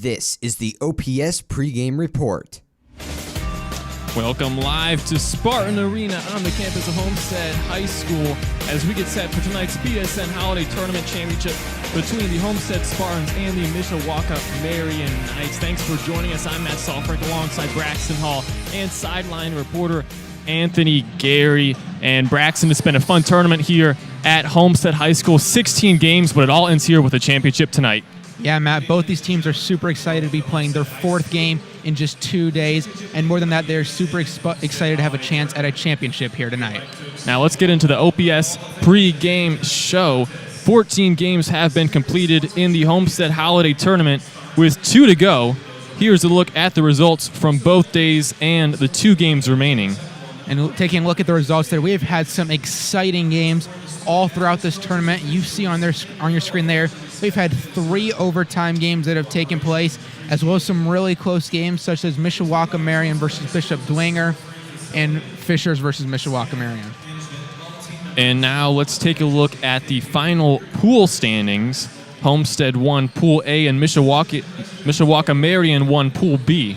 This is the OPS pregame report. Welcome live to Spartan Arena on the campus of Homestead High School as we get set for tonight's BSN Holiday Tournament Championship between the Homestead Spartans and the Mishawaka Marian Knights. Thanks for joining us. I'm Matt Saalfrank alongside Braxton Hall and sideline reporter Anthony Gery. And Braxton, it's been a fun tournament here at Homestead High School. 16 games, but it all ends here with a championship tonight. Yeah, Matt, both these teams are super excited to be playing their fourth game in just 2 days. And more than that, they're super excited to have a chance at a championship here tonight. Now let's get into the OPS pregame show. 14 games have been completed in the Homestead Holiday Tournament with 2 to go. Here's a look at the results from both days and the 2 games remaining. And taking a look at the results there, we have had some exciting games all throughout this tournament. You see on your screen there, we've had 3 overtime games that have taken place, as well as some really close games such as Mishawaka Marian versus Bishop Dwenger and Fishers versus Mishawaka Marian. And now let's take a look at the final pool standings. Homestead won Pool A and Mishawaka Marian won Pool B.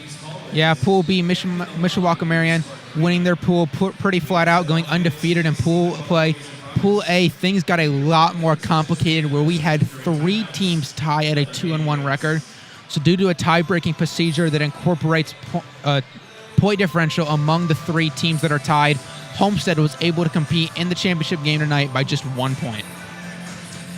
Yeah, Pool B, Mishawaka Marian winning their pool pretty flat out, going undefeated in pool play. Pool A, things got a lot more complicated where we had 3 teams tie at a 2-1 record. So due to a tie-breaking procedure that incorporates point differential among the 3 teams that are tied, Homestead was able to compete in the championship game tonight by just 1 point.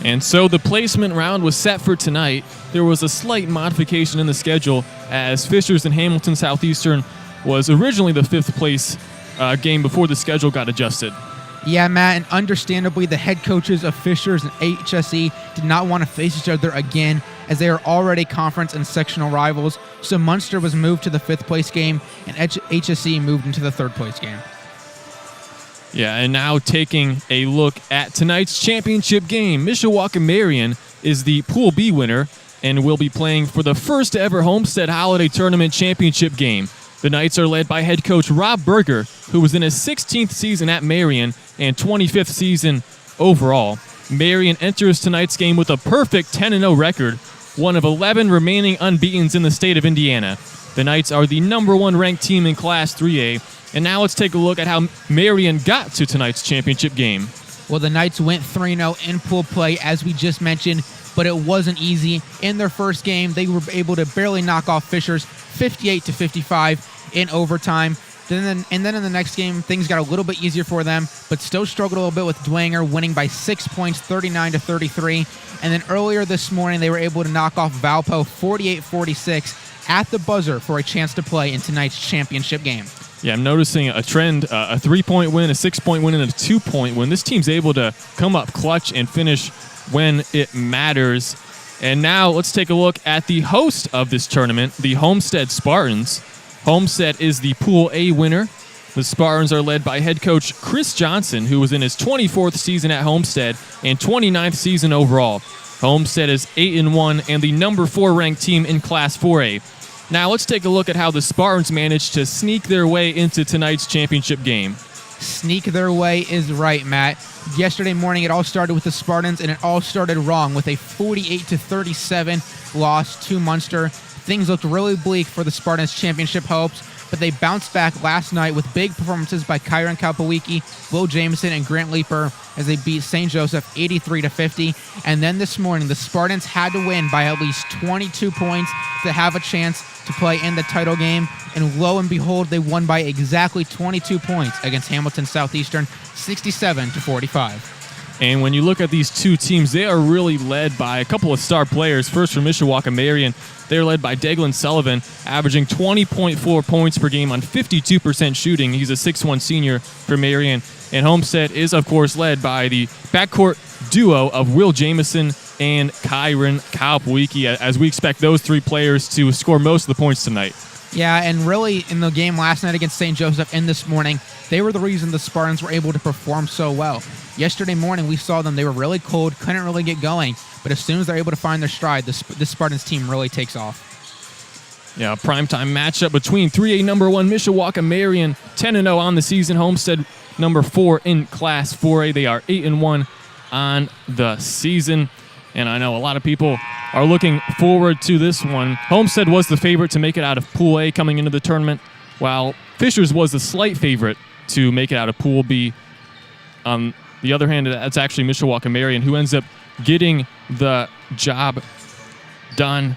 And so the placement round was set for tonight. There was a slight modification in the schedule as Fishers and Hamilton Southeastern was originally the 5th place game before the schedule got adjusted. Yeah, Matt, and understandably, the head coaches of Fishers and HSE did not want to face each other again as they are already conference and sectional rivals. So Munster was moved to the 5th place game and HSE moved into the 3rd place game. Yeah, and now taking a look at tonight's championship game. Mishawaka Marian is the Pool B winner and will be playing for the first ever Homestead Holiday Tournament Championship game. The Knights are led by head coach Rob Berger, who was in his 16th season at Marian and 25th season overall. Marian enters tonight's game with a perfect 10-0 record, one of 11 remaining unbeatens in the state of Indiana. The Knights are the #1 ranked team in Class 3A. And now let's take a look at how Marian got to tonight's championship game. Well, the Knights went 3-0 in pool play, as we just mentioned, but it wasn't easy. In their first game, they were able to barely knock off Fishers 58-55 in overtime. And then in the next game, things got a little bit easier for them, but still struggled a little bit with Dwenger winning by 6 points, 39-33. And then earlier this morning, they were able to knock off Valpo 48-46 at the buzzer for a chance to play in tonight's championship game. Yeah, I'm noticing a trend, a 3-point win, a 6-point win, and a 2-point win. This team's able to come up clutch and finish when it matters. And now let's take a look at the host of this tournament, the Homestead Spartans. Homestead is the Pool A winner. The Spartans are led by head coach Chris Johnson, who was in his 24th season at Homestead and 29th season overall. Homestead is 8-1 and the #4 ranked team in Class 4A. Now let's take a look at how the Spartans managed to sneak their way into tonight's championship game. Sneak their way is right, Matt. Yesterday morning, it all started with the Spartans, and it all started wrong with a 48-37 loss to Munster. Things looked really bleak for the Spartans' championship hopes, but they bounced back last night with big performances by Kyron Kalpawiki, Will Jameson, and Grant Leeper as they beat St. Joseph 83-50. And then this morning, the Spartans had to win by at least 22 points to have a chance to play in the title game. And lo and behold, they won by exactly 22 points against Hamilton Southeastern, 67-45. And when you look at these 2 teams, they are really led by a couple of star players. First from Mishawaka Marian, they're led by Deglin Sullivan, averaging 20.4 points per game on 52% shooting. He's a 6'1 senior for Marian. And Homestead is, of course, led by the backcourt duo of Will Jameson and Kyron Kalpawiki, as we expect those 3 players to score most of the points tonight. Yeah, and really in the game last night against St. Joseph and this morning, they were the reason the Spartans were able to perform so well. Yesterday morning, we saw them. They were really cold, couldn't really get going. But as soon as they're able to find their stride, the Spartans team really takes off. Yeah, a primetime matchup between 3A #1 Mishawaka Marian, 10-0 on the season. Homestead #4 in Class 4A. They are 8-1 on the season. And I know a lot of people are looking forward to this one. Homestead was the favorite to make it out of Pool A coming into the tournament, while Fishers was the slight favorite to make it out of Pool B. On the other hand, that's actually Mishawaka Marian, who ends up getting the job done.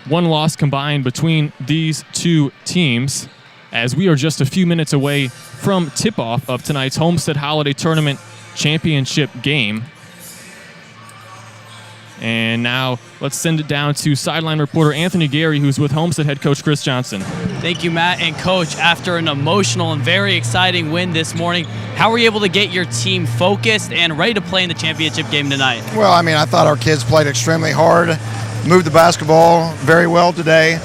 One loss combined between these two teams, as we are just a few minutes away from tip-off of tonight's Homestead Holiday Tournament Championship game. And now let's send it down to sideline reporter Anthony Gery, who's with Homestead head coach Chris Johnson. Thank you, Matt. And Coach, after an emotional and very exciting win this morning, how were you able to get your team focused and ready to play in the championship game tonight? Well, I mean, I thought our kids played extremely hard, moved the basketball very well today,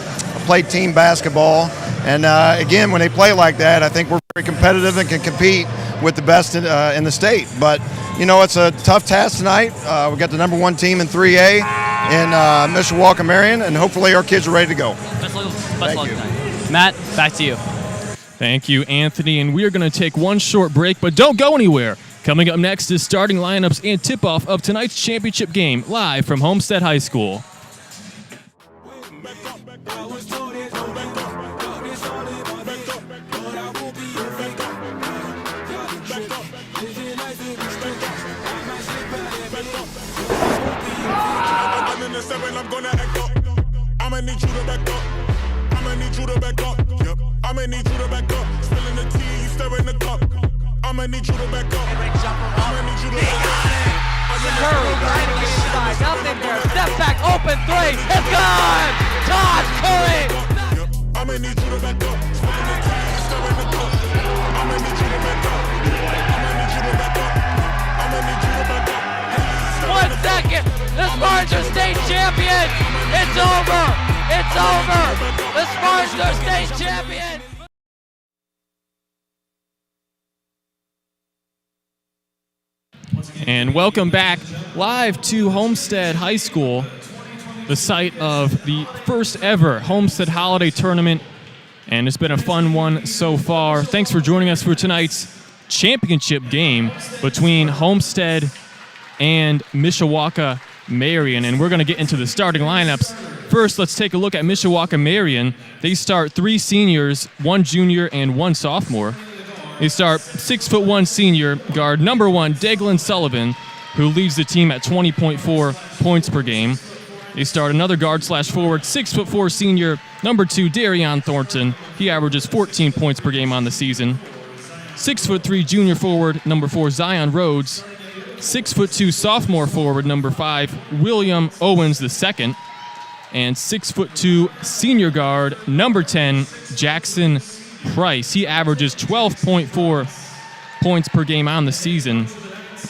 played team basketball. And again, when they play like that, I think we're very competitive and can compete with the best in the state. But, you know, it's a tough task tonight. We got the number one team in 3A in Mishawaka Marian, and hopefully our kids are ready to go. Best luck tonight. Matt, back to you. Thank you, Anthony. And we are going to take one short break, but don't go anywhere. Coming up next is starting lineups and tip-off of tonight's championship game, live from Homestead High School. I'ma need you to back up. I'ma need you to back up. Yep. I'ma need you to back up. Spilling the tea, you stirring the cup. I'ma need you to back up. I'ma need you to back up. Gery right on the inside, nothing there. Step back, open three. It's gone. Todd Curry. Yep. I'ma need you to back up. Spilling the tea, you stirring the cup. I'ma need you to back up. I'ma need you to back up. I'ma need you to back up. 1 second. The Spartans are state champions. It's over. It's over. The Spartans are state champions. And welcome back live to Homestead High School, the site of the first ever Homestead Holiday Tournament. And it's been a fun one so far. Thanks for joining us for tonight's championship game between Homestead and Mishawaka Marian. And we're going to get into the starting lineups. First, let's take a look at Mishawaka Marian. They start 3 seniors, 1 junior, and 1 sophomore. They start 6'1" senior guard number 1, Daglin Sullivan, who leads the team at 20.4 points per game. They start another guard/forward, 6'4" senior number 2, Darion Thornton. He averages 14 points per game on the season. 6'3" junior forward number 4, Zion Rhodes. 6'2" sophomore forward number 5, William Owens II. And 6'2" senior guard number 10, Jackson Price. He averages 12.4 points per game on the season.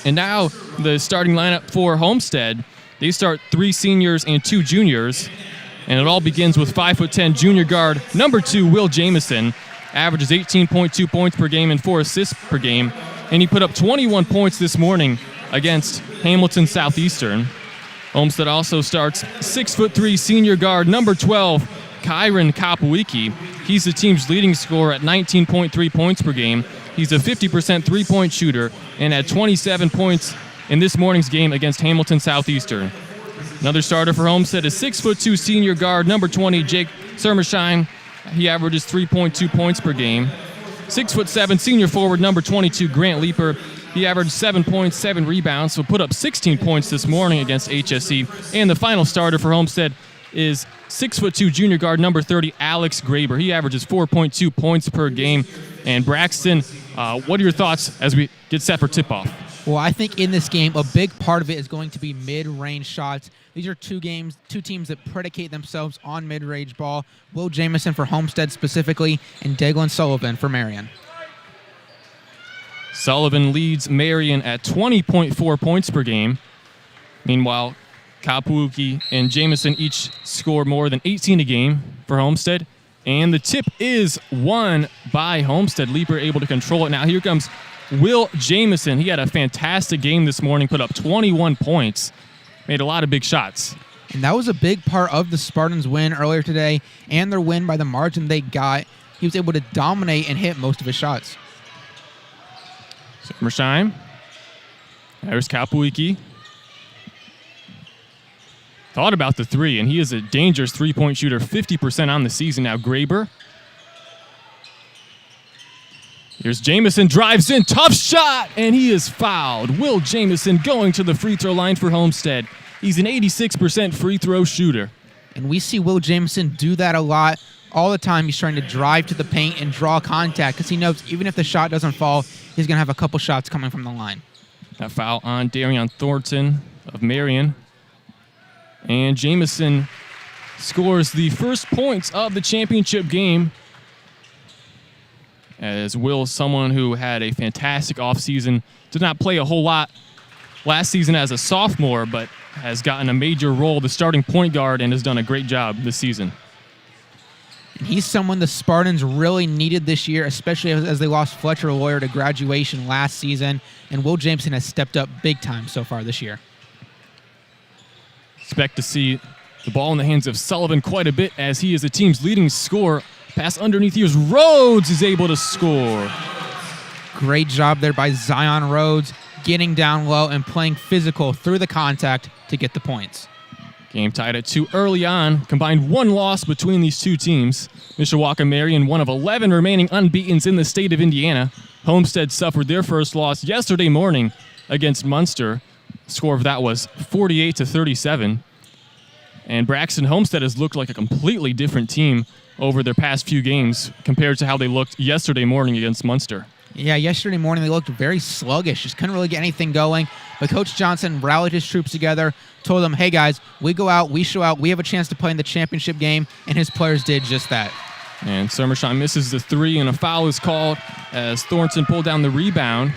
And now the starting lineup for Homestead. They start 3 seniors and 2 juniors. And it all begins with 5'10" junior guard number 2, Will Jamison. Averages 18.2 points per game and 4 assists per game. And he put up 21 points this morning against Hamilton Southeastern. Homestead also starts 6'3" senior guard number 12, Kyron Kopowicki. He's the team's leading scorer at 19.3 points per game. He's a 50% three-point shooter and had 27 points in this morning's game against Hamilton Southeastern. Another starter for Homestead is 6'2" senior guard number 20, Jake Sermershine. He averages 3.2 points per game. 6'7" senior forward number 22, Grant Leeper. He averaged 7 points, 7 rebounds, so put up 16 points this morning against HSE. And the final starter for Homestead is 6'2" junior guard number 30, Alex Graber. He averages 4.2 points per game. And Braxton, what are your thoughts as we get set for tip-off? Well, I think in this game, a big part of it is going to be mid-range shots. These are two teams that predicate themselves on mid-range ball. Will Jamison for Homestead specifically, and Daglin Sullivan for Marian. Sullivan leads Marian at 20.4 points per game. Meanwhile, Kopowicki and Jamison each score more than 18 a game for Homestead. And the tip is won by Homestead. Leeper able to control it. Now here comes Will Jamison. He had a fantastic game this morning, put up 21 points, made a lot of big shots. And that was a big part of the Spartans' win earlier today and their win by the margin they got. He was able to dominate and hit most of his shots. Summersheim. There's Kopowicki. thought about the three, and he is a dangerous three-point shooter, 50% on the season now. Graber. Here's Jamison, drives in, tough shot, and he is fouled. Will Jamison going to the free throw line for Homestead. He's an 86% free throw shooter. And we see Will Jamison do that a lot. All the time he's trying to drive to the paint and draw contact because he knows even if the shot doesn't fall, he's going to have a couple shots coming from the line. That foul on Darion Thornton of Marian. And Jamison scores the first points of the championship game. As Will, someone who had a fantastic offseason, did not play a whole lot last season as a sophomore, but has gotten a major role, the starting point guard, and has done a great job this season. He's someone the Spartans really needed this year, especially as they lost Fletcher Lawyer to graduation last season, and Will Jamison has stepped up big time so far this year. Expect to see the ball in the hands of Sullivan quite a bit as he is the team's leading scorer. Pass underneath. Here's Rhodes is able to score. Great job there by Zion Rhodes, getting down low and playing physical through the contact to get the points. Game tied at 2 early on. Combined one loss between these two teams. Mishawaka Marian, one of 11 remaining unbeatens in the state of Indiana. Homestead suffered their first loss yesterday morning against Munster. The score of that was 48-37. And Braxton Homestead has looked like a completely different team over their past few games compared to how they looked yesterday morning against Munster. Yeah, yesterday morning they looked very sluggish, just couldn't really get anything going. But Coach Johnson rallied his troops together, told them, hey guys, we go out, we show out, we have a chance to play in the championship game, and his players did just that. And Summershaw misses the three, and a foul is called as Thornton pulled down the rebound.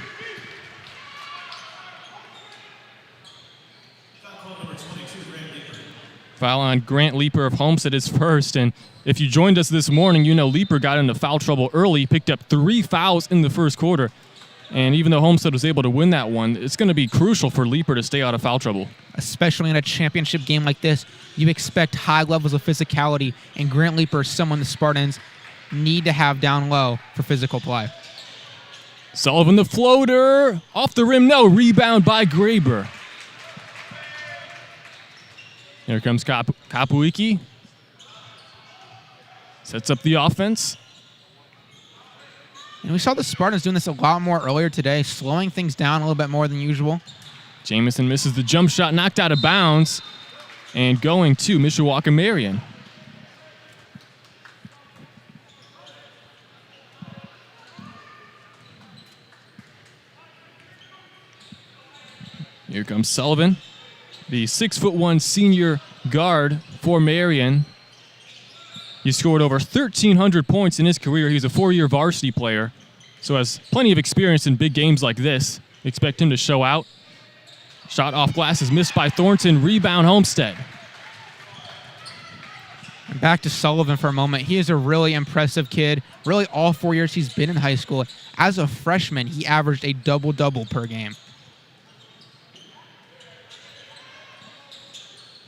Foul on Grant Leeper of Homestead is first, and if you joined us this morning, you know Leeper got into foul trouble early, picked up 3 fouls in the first quarter, and even though Homestead was able to win that one, it's going to be crucial for Leeper to stay out of foul trouble. Especially in a championship game like this, you expect high levels of physicality, and Grant Leeper is someone the Spartans need to have down low for physical play. Sullivan the floater, off the rim, no, rebound by Graber. Here comes Kapuiki. Sets up the offense. And we saw the Spartans doing this a lot more earlier today, slowing things down a little bit more than usual. Jamison misses the jump shot, knocked out of bounds, and going to Mishawaka Marian. Here comes Sullivan, the 6'1" senior guard for Marian. He scored over 1,300 points in his career. He's a 4-year varsity player, so has plenty of experience in big games like this. Expect him to show out. Shot off glass is missed by Thornton. Rebound Homestead. And back to Sullivan for a moment. He is a really impressive kid. Really, all 4 years he's been in high school. As a freshman, he averaged a double-double per game.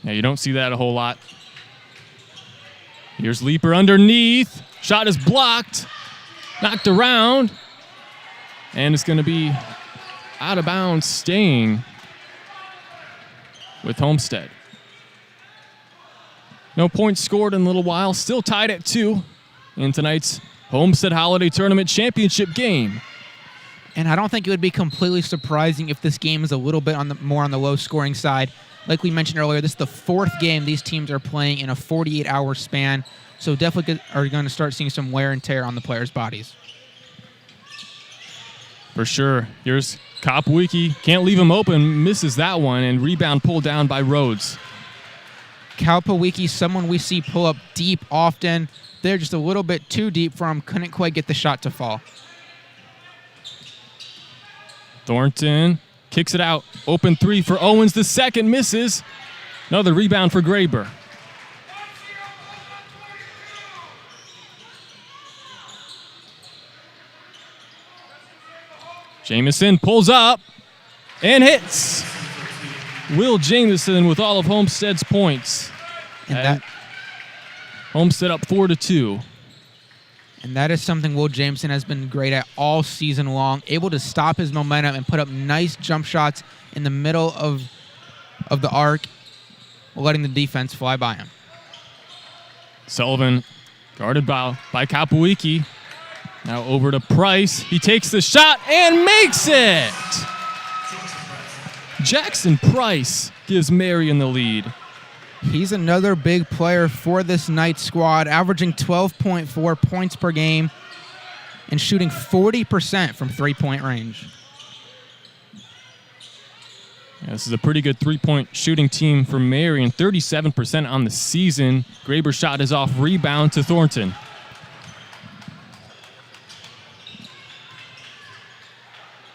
Yeah, you don't see that a whole lot. Here's Leeper underneath. Shot is blocked. Knocked around. And it's going to be out of bounds, staying with Homestead. No points scored in a little while. Still tied at 2 in tonight's Homestead Holiday Tournament Championship game. And I don't think it would be completely surprising if this game is a little bit more on the low-scoring side. Like we mentioned earlier, this is the 4th game these teams are playing in a 48-hour span, so definitely are going to start seeing some wear and tear on the players' bodies. For sure. Here's Kopwicki. Can't leave him open. Misses that one, and rebound pulled down by Rhodes. Kalpawiki, someone we see pull up deep often. They're just a little bit too deep for him. Couldn't quite get the shot to fall. Thornton kicks it out. Open 3 for Owens. The second misses. Another rebound for Graber. Jamison pulls up and hits. Will Jamison with all of Homestead's points. And that Homestead up 4-2. And that is something Will Jamison has been great at all season long, able to stop his momentum and put up nice jump shots in the middle of the arc. letting the defense fly by him. Sullivan guarded by Kapowicki. Now over to Price. He takes the shot and makes it! Jackson Price gives Marian the lead. He's another big player for this Knights squad, averaging 12.4 points per game and shooting 40% from three-point range. Yeah, this is a pretty good three-point shooting team for Marian, 37% on the season. Graber's shot is off rebound to Thornton.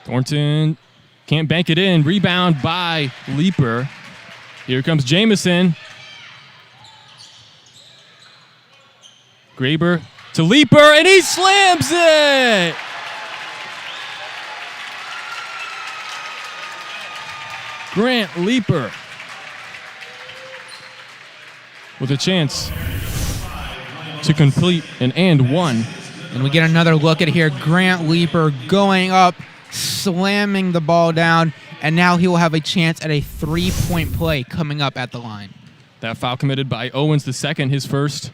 Thornton can't bank it in. Rebound by Leaper. Here comes Jamison. Graber to Leaper, and he slams it! Grant Leaper with a chance to complete an and one. And we get another look at here. Grant Leaper going up, slamming the ball down, and now he will have a chance at a three-point play coming up at the line. That foul committed by Owens, the second, his first.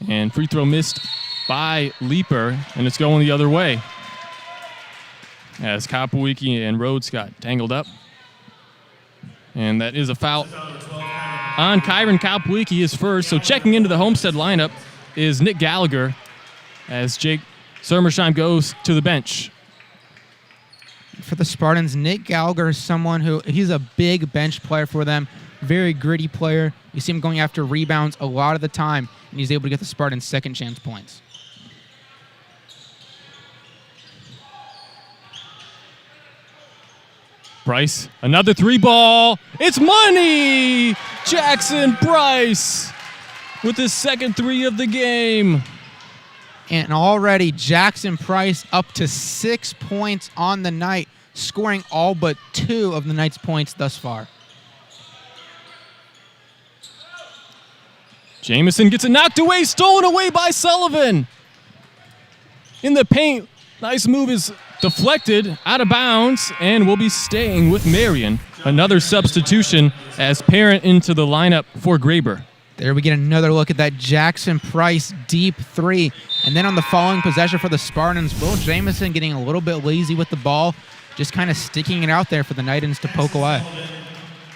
And free throw missed by Leaper, and it's going the other way as Kapowicki and Rhodes got tangled up. And that is a foul on Kyron Kapowicki, his first. So checking into the Homestead lineup is Nick Gallagher as Jake Sermersheim goes to the bench. For the Spartans, Nick Gallagher is someone who, he's a big bench player for them, very gritty player. You see him going after rebounds a lot of the time, and he's able to get the Spartans second chance points. Bryce, another three ball. It's money! Jackson Bryce with his second three of the game. And already Jackson Price up to 6 points on the night, scoring all but 2 of the night's points thus far. Jamison gets it knocked away, stolen away by Sullivan. In the paint, nice move is deflected out of bounds and will be staying with Marian. Another substitution as Parent into the lineup for Graber. There we get another look at that Jackson Price deep three. And then on the following possession for the Spartans, Will Jamison getting a little bit lazy with the ball, just kind of sticking it out there for the Knightons to poke away.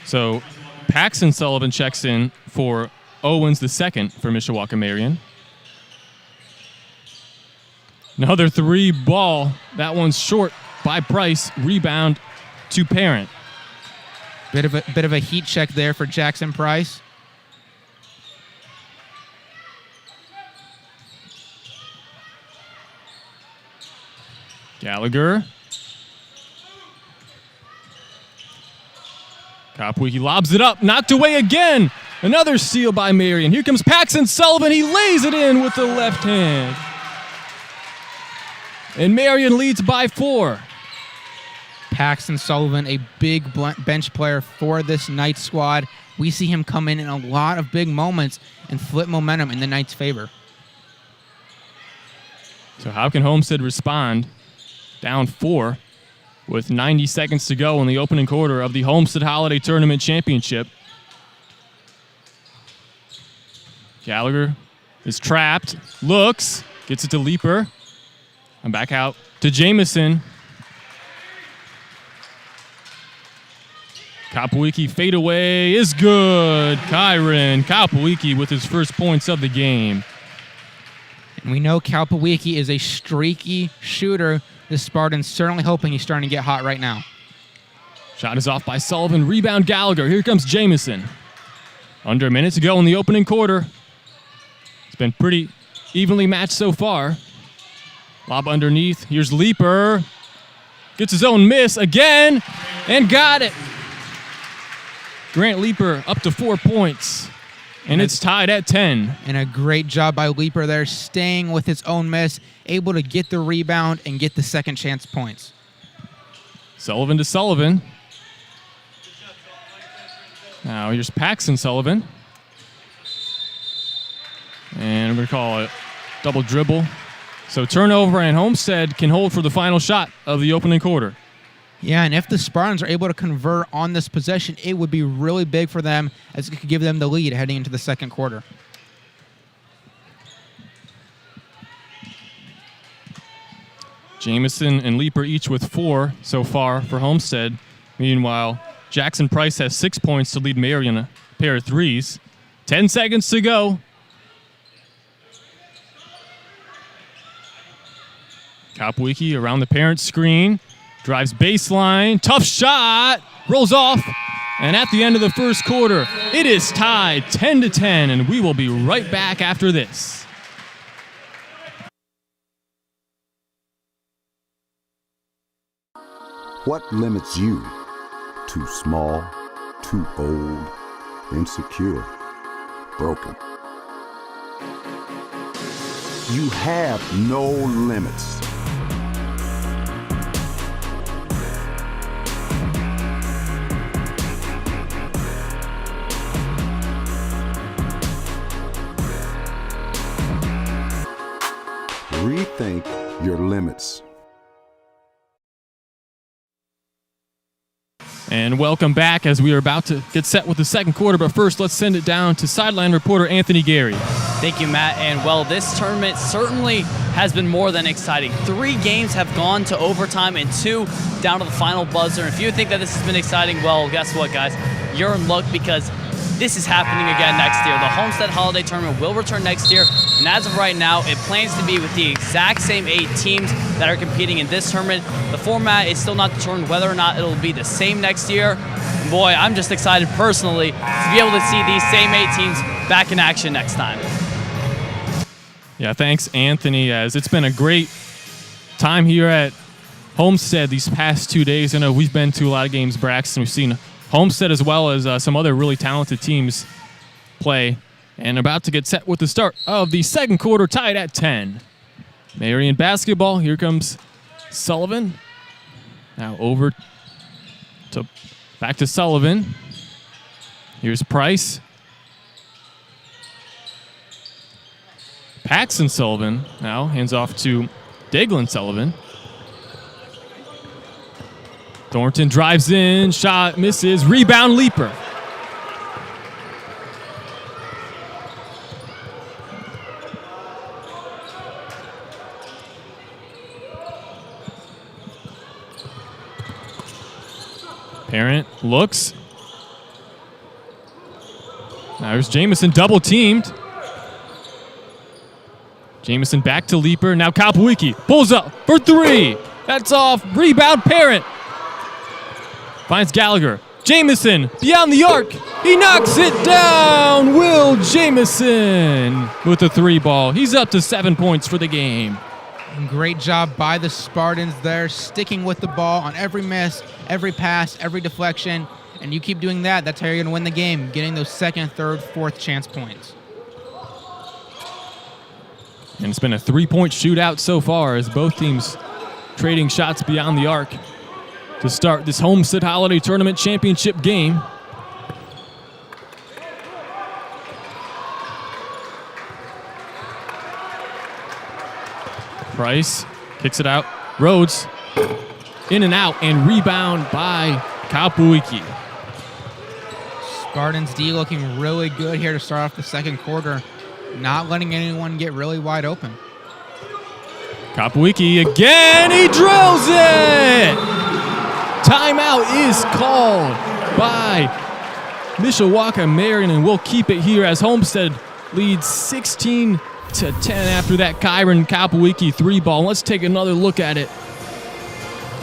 So Paxton Sullivan checks in for Owens the second for Mishawaka Marian. Another three ball. That one's short by Price. Rebound to Parent. Bit of a heat check there for Jackson Price. Gallagher. Kapowicki lobs it up. Knocked away again. Another steal by Marian. Here comes Paxton Sullivan. He lays it in with the left hand. And Marian leads by 4. Paxton Sullivan, a big bench player for this Knights squad. We see him come in a lot of big moments and flip momentum in the Knights' favor. So how can Homestead respond? Down 4 with 90 seconds to go in the opening quarter of the Homestead Holiday Tournament Championship. Gallagher is trapped, looks, gets it to Leaper. And back out to Jamison. Kapowicki fadeaway is good. Kyron Kapowicki with his first points of the game. And we know Kapowicki is a streaky shooter. The Spartans certainly hoping he's starting to get hot right now. Shot is off by Sullivan. Rebound Gallagher. Here comes Jamison. Under a minute to go in the opening quarter. It's been pretty evenly matched so far. Lob underneath. Here's Leaper. Gets his own miss again and got it. Grant Leaper up to 4 points. And it's tied at 10. And a great job by Leaper there, staying with his own miss, able to get the rebound and get the second chance points. Sullivan to Sullivan. Now here's Paxton Sullivan. And we're going to call it double dribble. So turnover, and Homestead can hold for the final shot of the opening quarter. Yeah, and if the Spartans are able to convert on this possession, it would be really big for them, as it could give them the lead heading into the second quarter. Jamison and Leeper each with 4 so far for Homestead. Meanwhile, Jackson Price has 6 points to lead Marian a pair of threes. 10 seconds to go. Kapwicki around the parent screen. Drives baseline. Tough shot. Rolls off. And at the end of the first quarter, it is tied 10-10, and we will be right back after this. What limits you? Too small, too old, insecure, broken. You have no limits. Rethink your limits. And welcome back as we are about to get set with the second quarter. But first, let's send it down to sideline reporter Anthony Gery. Thank you, Matt. And well, this tournament certainly has been more than exciting. 3 games have gone to overtime and 2 down to the final buzzer. And if you think that this has been exciting, well, guess what, guys? You're in luck, because this is happening again next year. The Homestead Holiday Tournament will return next year, and as of right now, it plans to be with the exact same 8 teams that are competing in this tournament. The format is still not determined whether or not it'll be the same next year. And boy, I'm just excited personally to be able to see these same 8 teams back in action next time. Yeah, thanks, Anthony, as it's been a great time here at Homestead these past 2 days. I know we've been to a lot of games, Braxton. We've seen Homestead as well as some other really talented teams play, and about to get set with the start of the second quarter, tied at 10. Marian basketball. Here comes Sullivan. Now over to back to Sullivan. Here's Price. Paxton Sullivan now hands off to Daglin Sullivan. Thornton drives in, shot misses, rebound Leeper. Parent looks. Now here's Jamison double teamed. Jamison back to Leeper. Now Kapwicki pulls up for 3. That's off. Rebound Parent. Finds Gallagher. Jamison beyond the arc. He knocks it down. Will Jamison with a 3 ball. He's up to 7 points for the game. And great job by the Spartans there, sticking with the ball on every miss, every pass, every deflection. And you keep doing that, that's how you're going to win the game, getting those second, third, fourth chance points. And it's been a 3-point shootout so far, as both teams trading shots beyond the arc to start this Homestead Holiday Tournament Championship game. Price kicks it out. Rhodes in and out, and rebound by Kapwicki. Spartans D looking really good here to start off the second quarter, not letting anyone get really wide open. Kapwicki again, he drills it! Timeout is called by Mishawaka Marian, and we'll keep it here as Homestead leads 16-10 after that Kyron Kapwicki 3-ball. Let's take another look at it.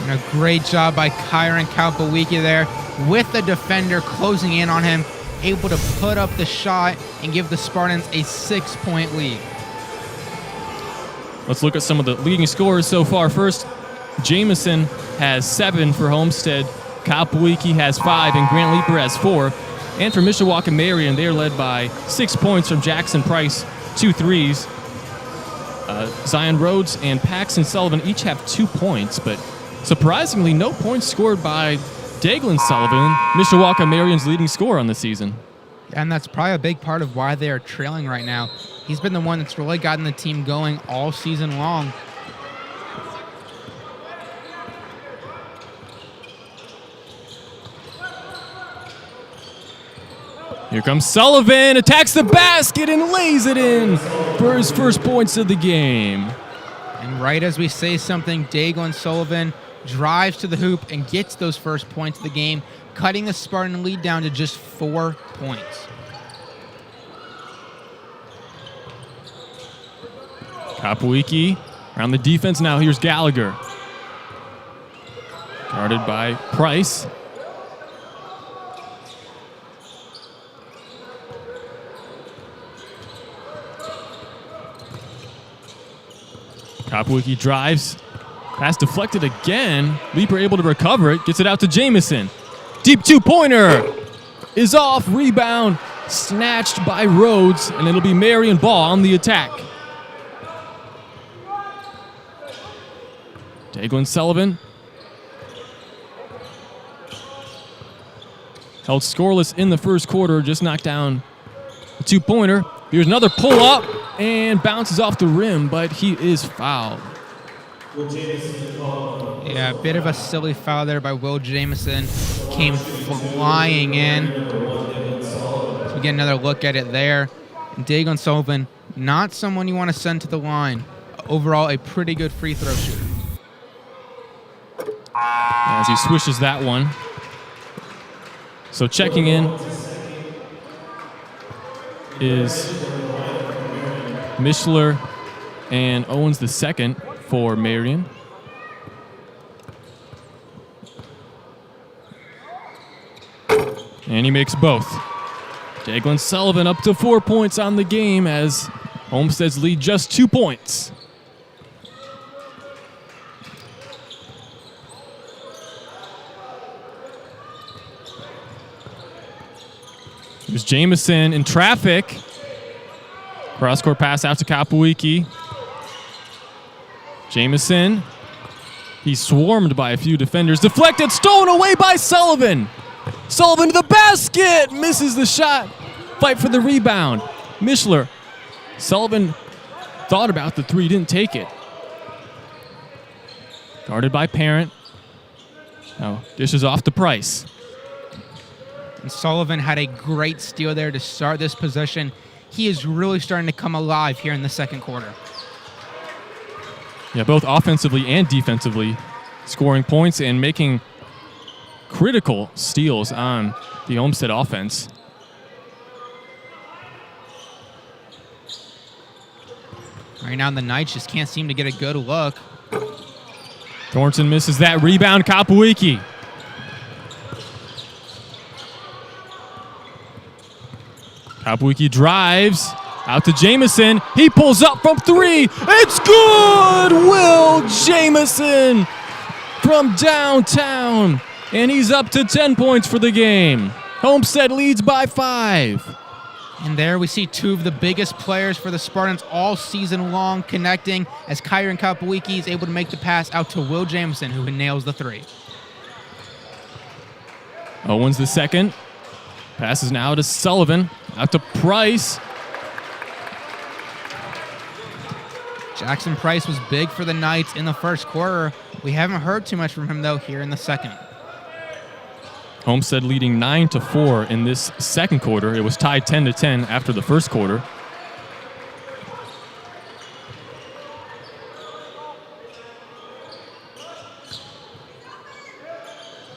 And a great job by Kyron Kapwicki there, with the defender closing in on him, able to put up the shot and give the Spartans a 6-point lead. Let's look at some of the leading scorers so far. First, Jamison has 7 for Homestead. Kapwicki has 5, and Grant Leeper has 4. And for Mishawaka Marian, they are led by 6 points from Jackson Price, 2 threes. Zion Rhodes and Paxton Sullivan each have 2 points, but surprisingly, no points scored by Daglin Sullivan, Mishawaka Marian's leading scorer on the season. And that's probably a big part of why they are trailing right now. He's been the one that's really gotten the team going all season long. Here comes Sullivan, attacks the basket and lays it in for his first points of the game. And right as we say something, Dagon Sullivan drives to the hoop and gets those first points of the game, cutting the Spartan lead down to just 4 points. Kapowicki around the defense now. Here's Gallagher. Guarded by Price. Kapowicki drives. Pass deflected again. Leaper able to recover it. Gets it out to Jamison. Deep two-pointer is off. Rebound snatched by Rhodes, and it'll be Marian ball on the attack. Daglin Sullivan held scoreless in the first quarter. Just knocked down a two-pointer. Here's another pull-up and bounces off the rim, but he is fouled. Yeah, a bit of a silly foul there by Will Jamison. Came flying in. So we get another look at it there. And Dagon Sullivan, not someone you want to send to the line. Overall, a pretty good free throw shooter. As he swishes that one. So checking in is Mishler and Owens the second for Marian. And he makes both. Daglin Sullivan up to 4 points on the game as Homestead's lead just 2 points. Here's Jamison in traffic. Cross-court pass out to Kapowicki. Jamison. He's swarmed by a few defenders. Deflected, stolen away by Sullivan. Sullivan to the basket. Misses the shot. Fight for the rebound. Mishler. Sullivan thought about the three, didn't take it. Guarded by Parent. Now dishes off to Price. And Sullivan had a great steal there to start this possession. He is really starting to come alive here in the second quarter. Yeah, both offensively and defensively, scoring points and making critical steals on the Homestead offense. Right now, the Knights just can't seem to get a good look. Thornton misses that rebound. Kapowicki. Kapowicki drives out to Jamison. He pulls up from three. It's good! Will Jamison from downtown. And he's up to 10 points for the game. Homestead leads by 5. And there we see two of the biggest players for the Spartans all season long connecting as Kyron Kapowicki is able to make the pass out to Will Jamison, who nails the three. Owens the second. Passes now to Sullivan. Out to Price. Jackson Price was big for the Knights in the first quarter. We haven't heard too much from him, though, here in the second. Homestead leading 9-4 in this second quarter. It was tied 10-10 after the first quarter.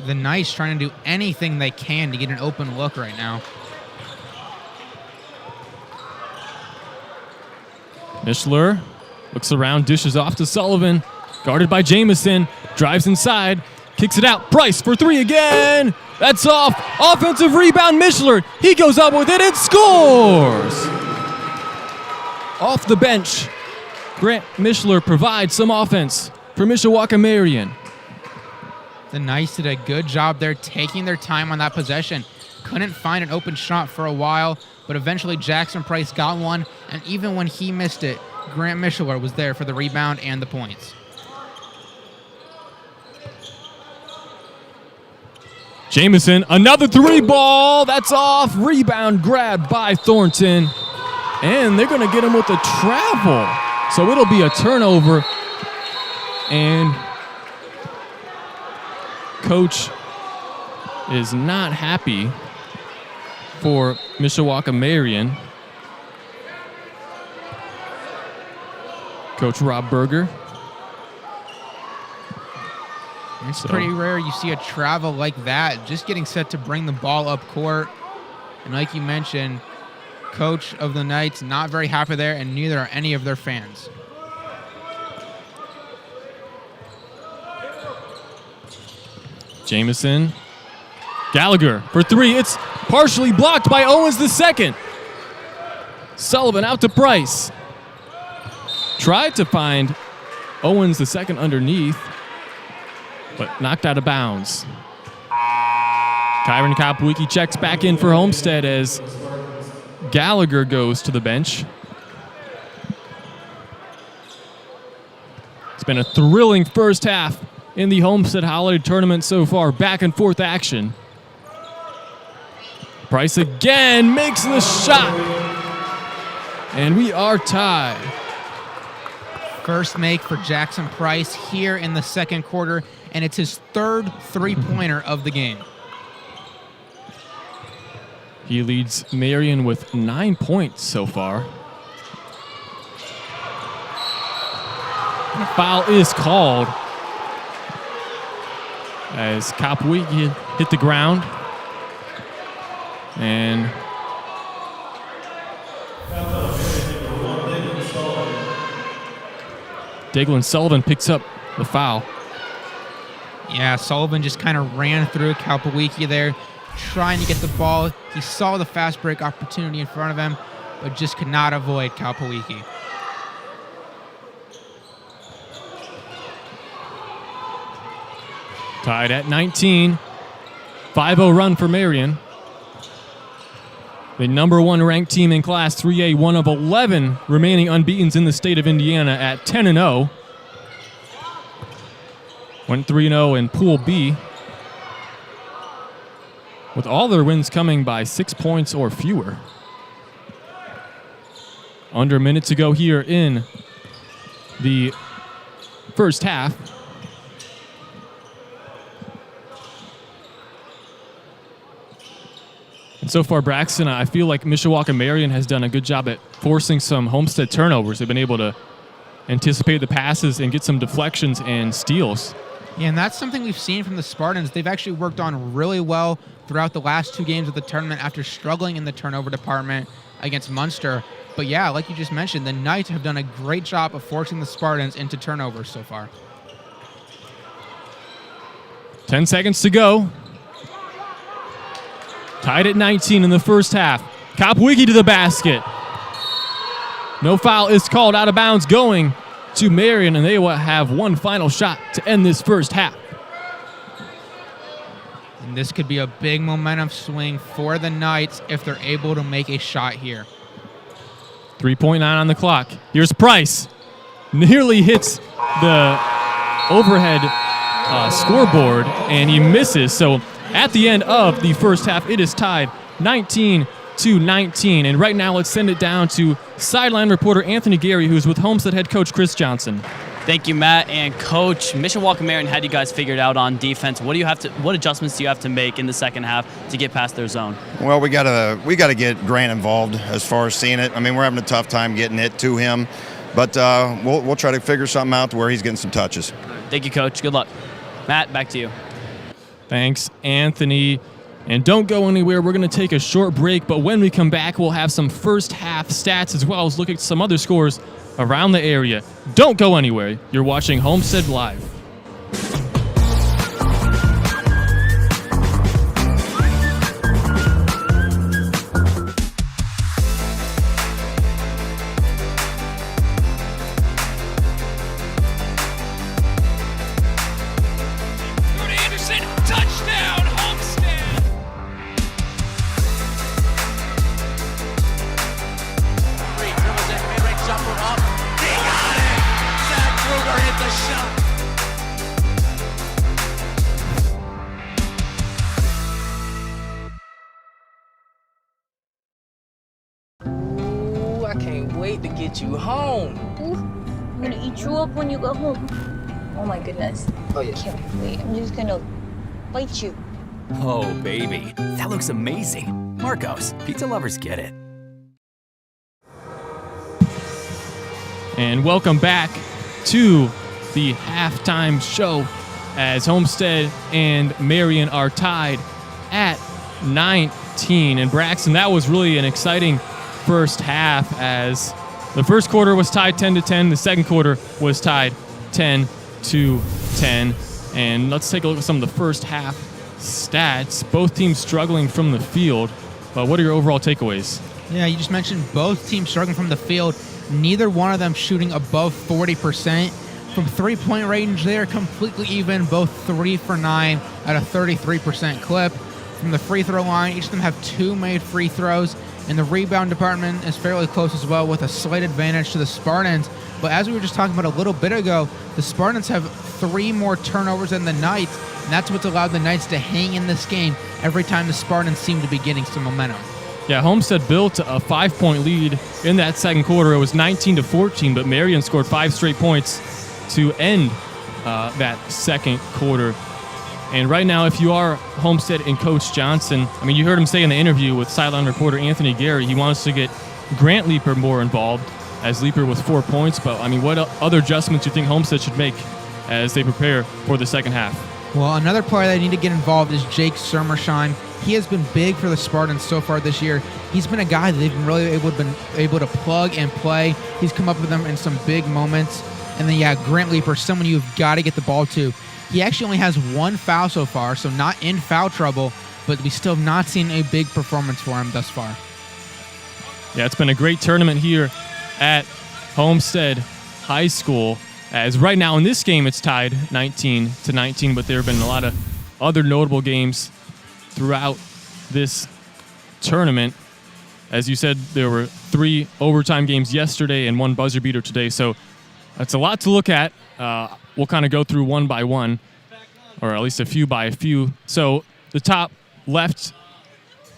The Knights trying to do anything they can to get an open look right now. Mishler looks around, dishes off to Sullivan. Guarded by Jamison. Drives inside. Kicks it out. Price for three again. That's off. Offensive rebound, Mishler. He goes up with it and scores. Off the bench, Grant Mishler provides some offense for Mishawaka Marian. The Knights did a good job there taking their time on that possession. Couldn't find an open shot for a while, but eventually Jackson Price got one, and even when he missed it, Grant Mishler was there for the rebound and the points. Jamison, another three ball. That's off. Rebound grabbed by Thornton. And they're going to get him with a travel. So it'll be a turnover. And coach is not happy for Mishawaka Marian. Coach Rob Berger. It's pretty rare you see a travel like that, just getting set to bring the ball up court. And like you mentioned, coach of the Knights not very happy there, and neither are any of their fans. Jamison. Gallagher for three. It's partially blocked by Owens the second. Sullivan out to Price. Tried to find Owens the second underneath, but knocked out of bounds. Kyron Kopwicki checks back in for Homestead as Gallagher goes to the bench. It's been a thrilling first half in the Homestead Holiday Tournament so far. Back and forth action. Price again makes the shot. And we are tied. First make for Jackson Price here in the second quarter, and it's his third three-pointer of the game. He leads Marian with 9 points so far. And a foul is called as Kopwicki hit the ground. And Daglin Sullivan picks up the foul. Yeah, Sullivan just kind of ran through Kopwicki there, trying to get the ball. He saw the fast break opportunity in front of him, but just could not avoid Kopwicki. Tied at 19. 5-0 run for Marian. The number one ranked team in Class 3A, one of 11 remaining unbeatens in the state of Indiana at 10-0. Went 3-0 in Pool B, with all their wins coming by 6 points or fewer. Under a minute to go here in the first half. And so far, Braxton, I feel like Mishawaka Marian has done a good job at forcing some Homestead turnovers. They've been able to anticipate the passes and get some deflections and steals. Yeah, and that's something we've seen from the Spartans. They've actually worked on really well throughout the last two games of the tournament after struggling in the turnover department against Munster. But yeah, like you just mentioned, the Knights have done a great job of forcing the Spartans into turnovers so far. 10 seconds to go. Tied at 19 in the first half. Kopwicki to the basket. No foul is called, out of bounds going to Marian, and they will have one final shot to end this first half. And this could be a big momentum swing for the Knights if they're able to make a shot here. 3.9 on the clock. Here's Price. Nearly hits the overhead scoreboard, and he misses. So at the end of the first half, it is tied 19-19. And right now, let's send it down to sideline reporter Anthony Gery, who's with Homestead head coach Chris Johnson. Thank you, Matt. And Coach, Mishawaka Marian had you guys figured out on defense. What adjustments do you have to make in the second half to get past their zone? Well, we gotta get Grant involved as far as seeing it. I mean, we're having a tough time getting it to him, but we'll try to figure something out to where he's getting some touches. Thank you, Coach. Good luck. Matt, back to you. Thanks, Anthony. And don't go anywhere. We're going to take a short break, but when we come back, we'll have some first half stats as well as look at some other scores around the area. Don't go anywhere. You're watching Homestead Live. wait to get you home. Ooh, I'm gonna eat you up when you go home. Oh my goodness. Oh, yeah. Can't wait. I'm just gonna bite you. Oh, baby. That looks amazing. Marcos, pizza lovers get it. And welcome back to the halftime show as Homestead and Marian are tied at 19. And Braxton, that was really an exciting first half as the first quarter was tied 10-10. The second quarter was tied 10-10. And let's take a look at some of the first half stats. Both teams struggling from the field. But what are your overall takeaways? Yeah, you just mentioned both teams struggling from the field. Neither one of them shooting above 40%. From three-point range, they're completely even, both 3 for 9 at a 33% clip. From the free throw line, each of them have 2 made free throws, and the rebound department is fairly close as well with a slight advantage to the Spartans. But as we were just talking about a little bit ago, the Spartans have 3 more turnovers than the Knights, and that's what's allowed the Knights to hang in this game every time the Spartans seem to be getting some momentum. Yeah, Homestead built a 5-point lead in that second quarter. It was 19-14, but Marian scored 5 straight points to end that second quarter. And right now, if you are Homestead and Coach Johnson, I mean, you heard him say in the interview with sideline reporter Anthony Gery, he wants to get Grant Leeper more involved, as Leeper with 4 points. But, I mean, what other adjustments do you think Homestead should make as they prepare for the second half? Well, another player that need to get involved is Jake Sermersheim. He has been big for the Spartans so far this year. He's been a guy that they've been really able to plug and play. He's come up with them in some big moments. And then, yeah, Grant Leeper, someone you've got to get the ball to. He actually only has 1 foul so far, so not in foul trouble, but we still have not seen a big performance for him thus far. Yeah, it's been a great tournament here at Homestead High School. As right now in this game, it's tied 19-19, but there have been a lot of other notable games throughout this tournament. As you said, there were 3 overtime games yesterday and 1 buzzer beater today, so that's a lot to look at. We'll kind of go through one by one, or at least a few by a few. So the top left,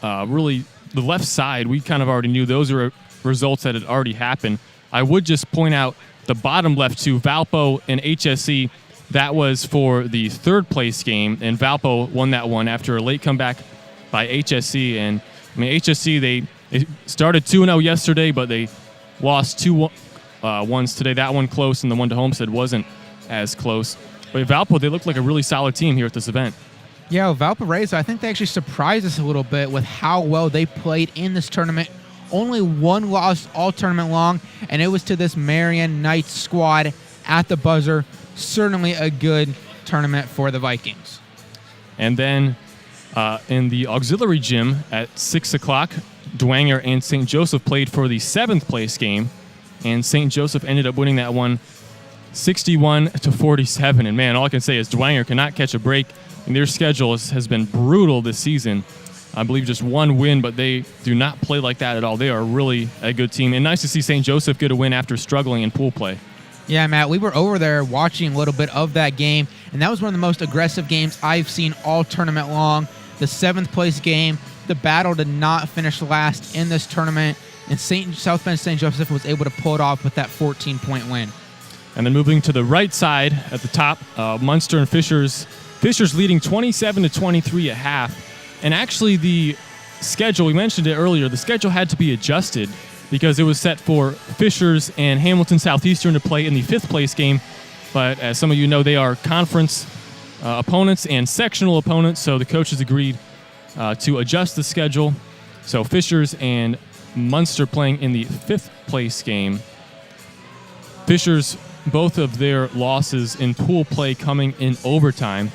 really the left side, we kind of already knew those were results that had already happened. I would just point out the bottom left two, Valpo and HSE. That was for the third place game, and Valpo won that one after a late comeback by HSE. And I mean, HSE, they started 2-0 yesterday, but they lost 2 ones today. That one close, and the one to Homestead wasn't as close. But Valpo, they looked like a really solid team here at this event. Yeah, Valparaiso, I think they actually surprised us a little bit with how well they played in this tournament. Only 1 loss all tournament long, and it was to this Marian Knights squad at the buzzer. Certainly a good tournament for the Vikings. And then in the auxiliary gym at 6 o'clock, Dwanger and St. Joseph played for the 7th place game, and St. Joseph ended up winning that one 61-47. And man, all I can say is Dwanger cannot catch a break, and their schedule has been brutal this season. I believe just 1 win, but they do not play like that at all. They are really a good team, and nice to see St. Joseph get a win after struggling in pool play. Yeah, Matt, we were over there watching a little bit of that game, and that was one of the most aggressive games I've seen all tournament long. The 7th place game, the battle did not finish last in this tournament, and South Bend St. Joseph was able to pull it off with that 14-point win. And then moving to the right side at the top, Munster and Fishers. Fishers leading 27-23 at half. And actually the schedule, we mentioned it earlier, the schedule had to be adjusted because it was set for Fishers and Hamilton Southeastern to play in the 5th place game. But as some of you know, they are conference opponents and sectional opponents, so the coaches agreed to adjust the schedule. So Fishers and Munster playing in the 5th place game. Fishers, both of their losses in pool play coming in overtime.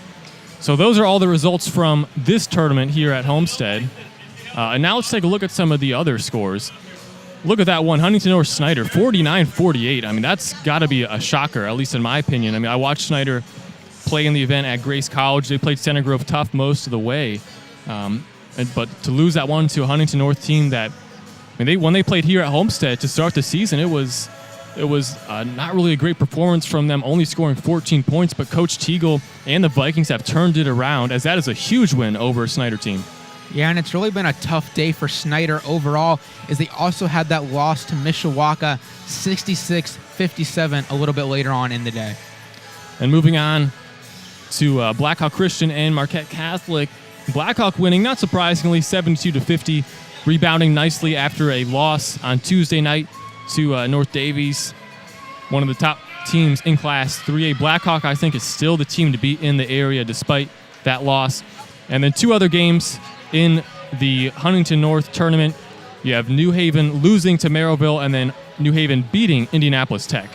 So those are all the results from this tournament here at Homestead. And now let's take a look at some of the other scores. Look at that one, Huntington North Snyder, 49-48. I mean, that's got to be a shocker, at least in my opinion. I mean, I watched Snyder play in the event at Grace College. They played Center Grove tough most of the way. But to lose that one to a Huntington North team that, I mean, when they played here at Homestead to start the season, it was not really a great performance from them, only scoring 14 points, but Coach Teagle and the Vikings have turned it around, as that is a huge win over a Snyder team. Yeah, and it's really been a tough day for Snyder overall, as they also had that loss to Mishawaka 66-57 a little bit later on in the day. And moving on to Blackhawk Christian and Marquette Catholic. Blackhawk winning, not surprisingly, 72-50, rebounding nicely after a loss on Tuesday night to North Davies, one of the top teams in Class 3A. Blackhawk, I think, is still the team to beat in the area despite that loss. And then two other games in the Huntington North tournament. You have New Haven losing to Merrillville, and then New Haven beating Indianapolis Tech.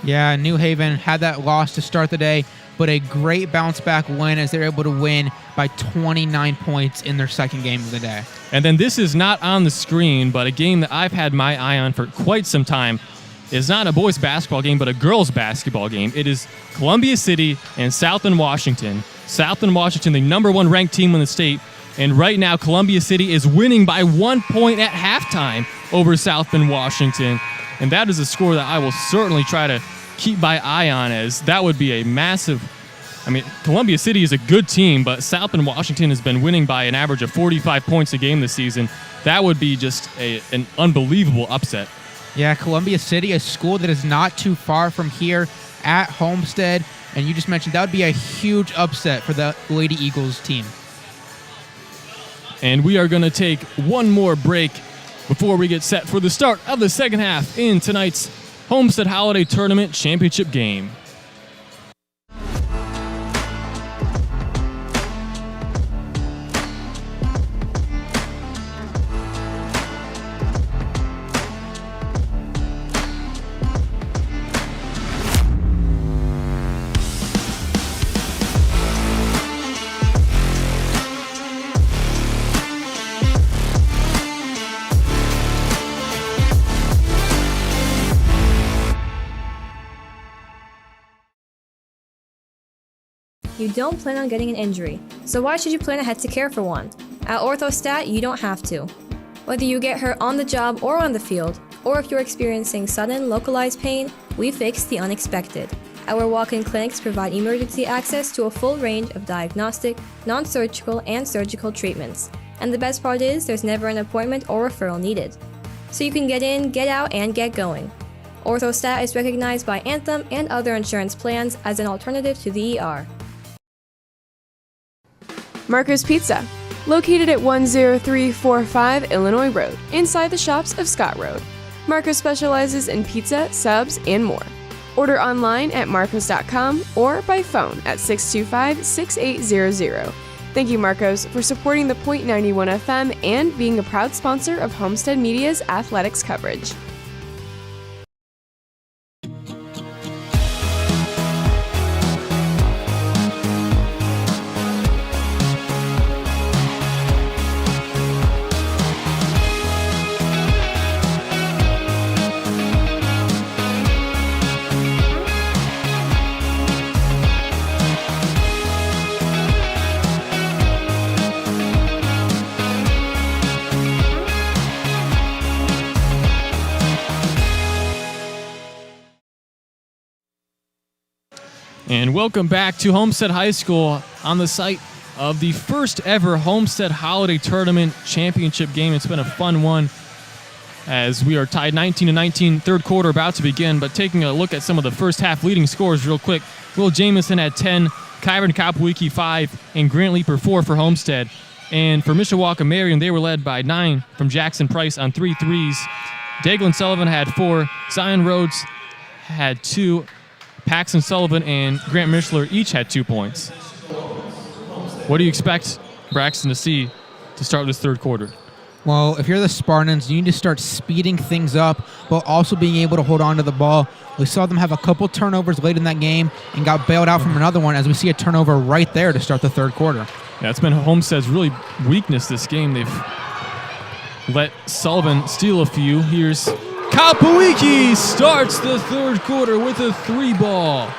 Yeah, New Haven had that loss to start the day, but a great bounce-back win as they're able to win by 29 points in their second game of the day. And then this is not on the screen, but a game that I've had my eye on for quite some time is not a boys basketball game, but a girls basketball game. It is Columbia City and Southland Washington. Southland Washington, the number one ranked team in the state. And right now, Columbia City is winning by 1 point at halftime over Southland Washington. And that is a score that I will certainly try to keep my eye on, as that would be a massive... I mean, Columbia City is a good team, but Southland Washington has been winning by an average of 45 points a game this season. That would be just an unbelievable upset. Yeah, Columbia City, a school that is not too far from here at Homestead. And you just mentioned that would be a huge upset for the Lady Eagles team. And we are going to take one more break before we get set for the start of the second half in tonight's Homestead Holiday Tournament Championship game. You don't plan on getting an injury, so why should you plan ahead to care for one? At OrthoStat, you don't have to. Whether you get hurt on the job or on the field, or if you're experiencing sudden, localized pain, we fix the unexpected. Our walk-in clinics provide emergency access to a full range of diagnostic, non-surgical, and surgical treatments. And the best part is, there's never an appointment or referral needed. So you can get in, get out, and get going. OrthoStat is recognized by Anthem and other insurance plans as an alternative to the ER. Marco's Pizza, located at 10345 Illinois Road, inside the shops of Scott Road. Marco specializes in pizza, subs, and more. Order online at marcos.com or by phone at 625-6800. Thank you, Marcos, for supporting the .91 FM and being a proud sponsor of Homestead Media's athletics coverage. And welcome back to Homestead High School on the site of the first ever Homestead Holiday Tournament Championship game. It's been a fun one as we are tied 19-19, third quarter about to begin. But taking a look at some of the first half leading scores real quick. Will Jamison had 10, Kyron Kopwicki 5, and Grant Leaper 4 for Homestead. And for Mishawaka Marian, they were led by 9 from Jackson Price on 3 threes. Daglin Sullivan had 4, Zion Rhodes had 2, Paxton Sullivan and Grant Mishler each had 2 points. What do you expect Braxton to see to start this third quarter? Well, if you're the Spartans, you need to start speeding things up while also being able to hold on to the ball. We saw them have a couple turnovers late in that game and got bailed out from another one, as we see a turnover right there to start the third quarter. Yeah, it's been Homestead's really weakness this game. They've let Sullivan steal a few. Here's Kopwicki starts the third quarter with a 3-ball.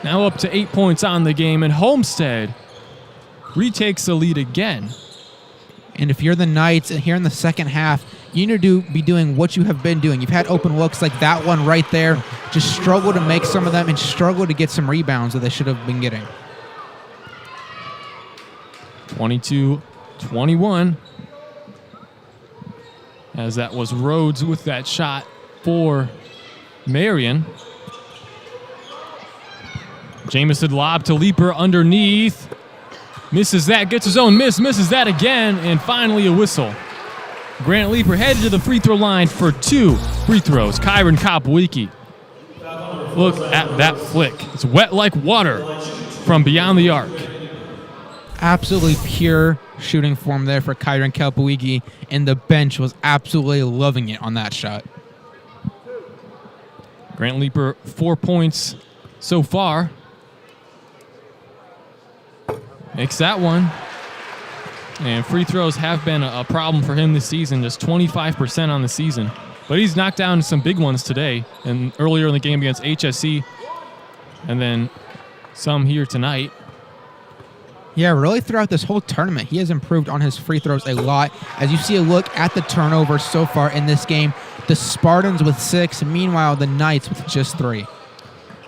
Now up to 8 points on the game, and Homestead retakes the lead again. And if you're the Knights here in the second half, you need to be doing what you have been doing. You've had open looks like that one right there. Just struggle to make some of them and struggle to get some rebounds that they should have been getting. 22-21. As that was Rhodes with that shot for Marian. Jamison lob to Leaper underneath. Misses that, gets his own miss, misses that again, and finally a whistle. Grant Leaper headed to the free throw line for 2 free throws. Kyron Kopwicki. Look at that flick. It's wet like water from beyond the arc. Absolutely pure shooting form there for Kyron Kopwicki, and the bench was absolutely loving it on that shot. Grant Leaper, 4 points so far. Makes that one. And free throws have been a problem for him this season, just 25% on the season. But he's knocked down some big ones today, and earlier in the game against HSC, and then some here tonight. Yeah, really throughout this whole tournament, he has improved on his free throws a lot. As you see a look at the turnovers so far in this game, the Spartans with 6, meanwhile the Knights with just 3.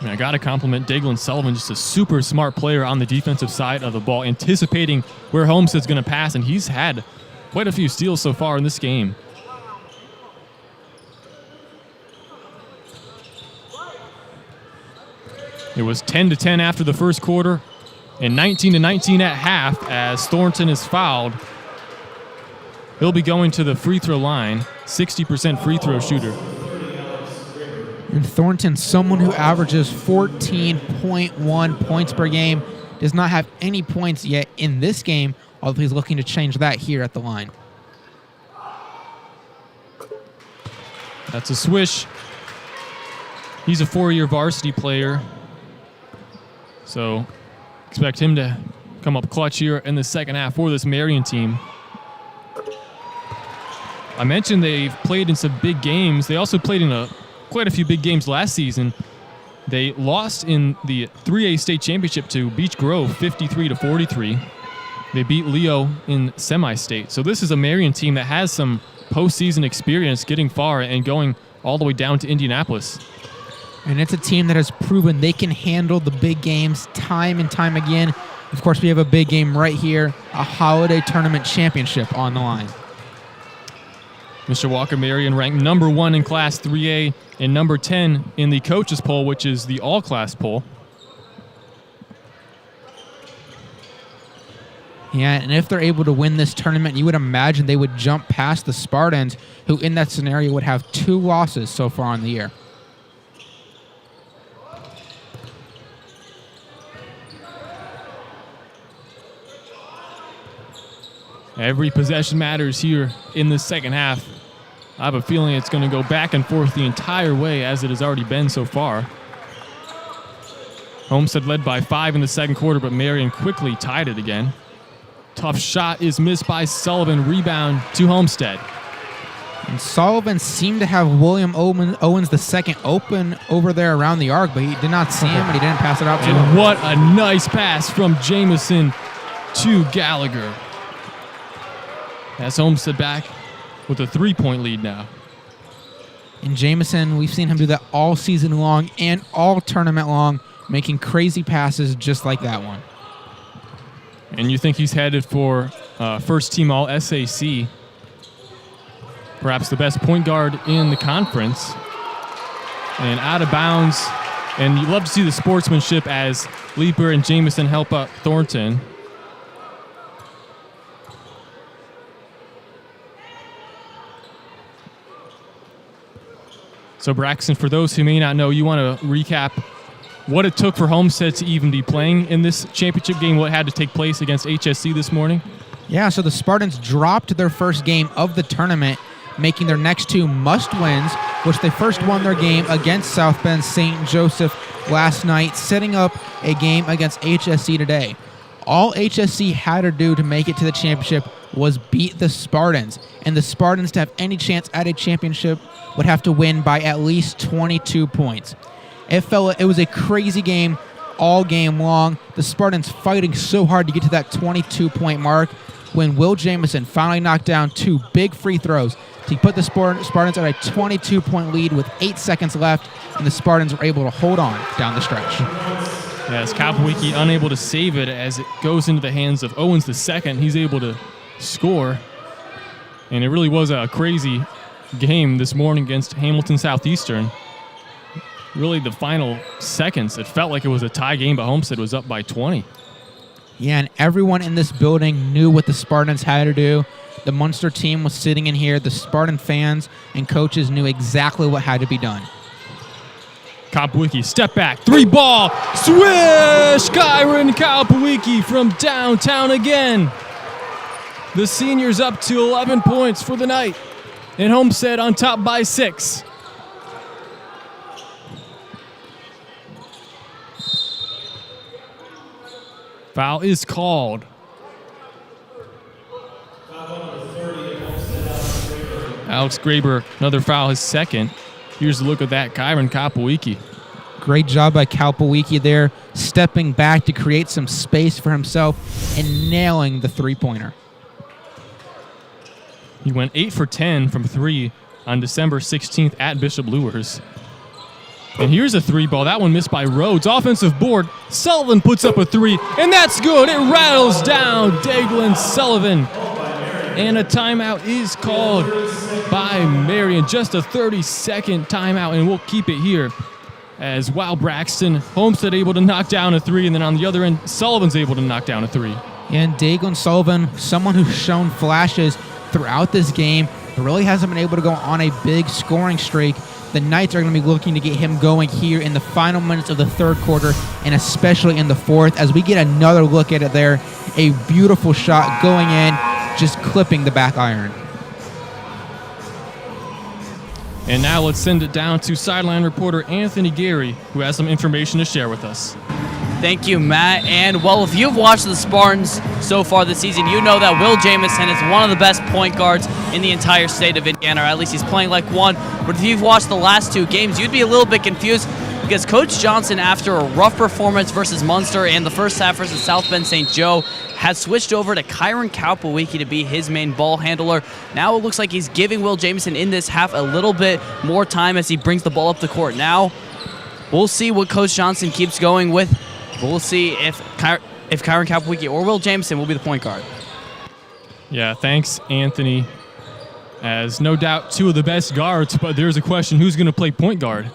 And I got to compliment Daglin Sullivan, just a super smart player on the defensive side of the ball, anticipating where Homestead's going to pass, and he's had quite a few steals so far in this game. It was 10-10 after the first quarter, and 19-19 at half as Thornton is fouled. He'll be going to the free throw line, 60% free throw shooter. And Thornton, someone who averages 14.1 points per game, does not have any points yet in this game, although he's looking to change that here at the line. That's a swish. He's a 4-year varsity player, so expect him to come up clutch here in the second half for this Marian team. I mentioned they've played in some big games. They also played in quite a few big games last season. They lost in the 3A state championship to Beech Grove 53-43. They beat Leo in semi-state. So this is a Marian team that has some postseason experience getting far and going all the way down to Indianapolis. And it's a team that has proven they can handle the big games time and time again. Of course, we have a big game right here, a holiday tournament championship on the line. Mishawaka Marian ranked number 1 in Class 3A and number 10 in the coaches poll, which is the all-class poll. Yeah, and if they're able to win this tournament, you would imagine they would jump past the Spartans, who in that scenario would have 2 losses so far in the year. Every possession matters here in the second half. I have a feeling it's going to go back and forth the entire way as it has already been so far. Homestead led by 5 in the second quarter, but Marian quickly tied it again. Tough shot is missed by Sullivan. Rebound to Homestead. And Sullivan seemed to have William Owens the second open over there around the arc, but he did not see him and he didn't pass it out to him. And what a nice pass from Jamison to Gallagher. That's Homestead back with a 3-point lead now. And Jamison, we've seen him do that all season long and all tournament long, making crazy passes just like that one. And you think he's headed for first team all SAC, perhaps the best point guard in the conference. And out of bounds. And you love to see the sportsmanship as Leaper and Jamison help out Thornton. So Braxton, for those who may not know, you want to recap what it took for Homestead to even be playing in this championship game, what had to take place against HSC this morning? Yeah, so the Spartans dropped their first game of the tournament, making their next 2 must-wins, which they first won their game against South Bend St. Joseph last night, setting up a game against HSC today. All HSC had to do to make it to the championship was beat the Spartans, and the Spartans, to have any chance at a championship, would have to win by at least 22 points. It was a crazy game all game long. The Spartans fighting so hard to get to that 22-point mark when Will Jamison finally knocked down 2 big free throws to put the Spartans at a 22-point lead with 8 seconds left, and the Spartans were able to hold on down the stretch. As Kapowicki unable to save it as it goes into the hands of Owens II. He's able to score. And it really was a crazy game this morning against Hamilton Southeastern. Really, the final seconds, it felt like it was a tie game, but Homestead was up by 20. Yeah, and everyone in this building knew what the Spartans had to do. The Munster team was sitting in here. The Spartan fans and coaches knew exactly what had to be done. Kapowicki, step back, 3-ball, swish! Kyron Kapowicki from downtown again. The seniors up to 11 points for the night. And Homestead on top by 6. Foul is called. Alex Graber, another foul, his second. Here's a look at that, Kyron Kapowicki. Great job by Kapowicki there, stepping back to create some space for himself and nailing the three-pointer. He went 8 for 10 from 3 on December 16th at Bishop Luers. And here's a 3-ball. That one missed by Rhodes. Offensive board. Sullivan puts up a 3, and that's good. It rattles down Daglin Sullivan. And a timeout is called by Marian. Just a 30-second timeout, and we'll keep it here. As Braxton, Homestead able to knock down a 3, and then on the other end, Sullivan's able to knock down a 3. And Daglin Sullivan, someone who's shown flashes throughout this game, but really hasn't been able to go on a big scoring streak. The Knights are going to be looking to get him going here in the final minutes of the third quarter, and especially in the fourth, as we get another look at it there. A beautiful shot going in, just clipping the back iron. And now let's send it down to sideline reporter Anthony Gery, who has some information to share with us. Thank you, Matt. And, well, if you've watched the Spartans so far this season, you know that Will Jamison is one of the best point guards in the entire state of Indiana, or at least he's playing like one. But if you've watched the last 2 games, you'd be a little bit confused because Coach Johnson, after a rough performance versus Munster and the first half versus South Bend St. Joe, has switched over to Kyron Kapowicki to be his main ball handler. Now it looks like he's giving Will Jamison in this half a little bit more time as he brings the ball up the court. Now we'll see what Coach Johnson keeps going with. We'll see if Kyron Kapowicki or Will Jamison will be the point guard. Yeah, thanks, Anthony. As no doubt 2 of the best guards, but there's a question, who's going to play point guard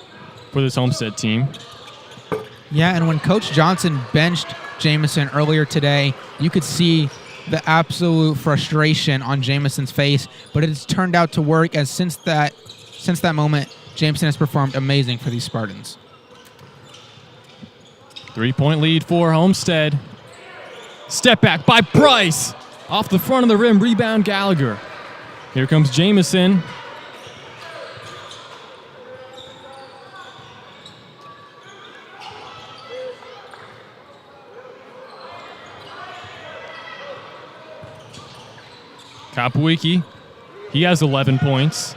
for this Homestead team? Yeah, and when Coach Johnson benched Jamison earlier today, you could see the absolute frustration on Jamison's face, but it's turned out to work, as since that moment, Jamison has performed amazing for these Spartans. 3-point lead for Homestead. Step back by Price. Off the front of the rim, rebound Gallagher. Here comes Jamison. Kapowicki, he has 11 points.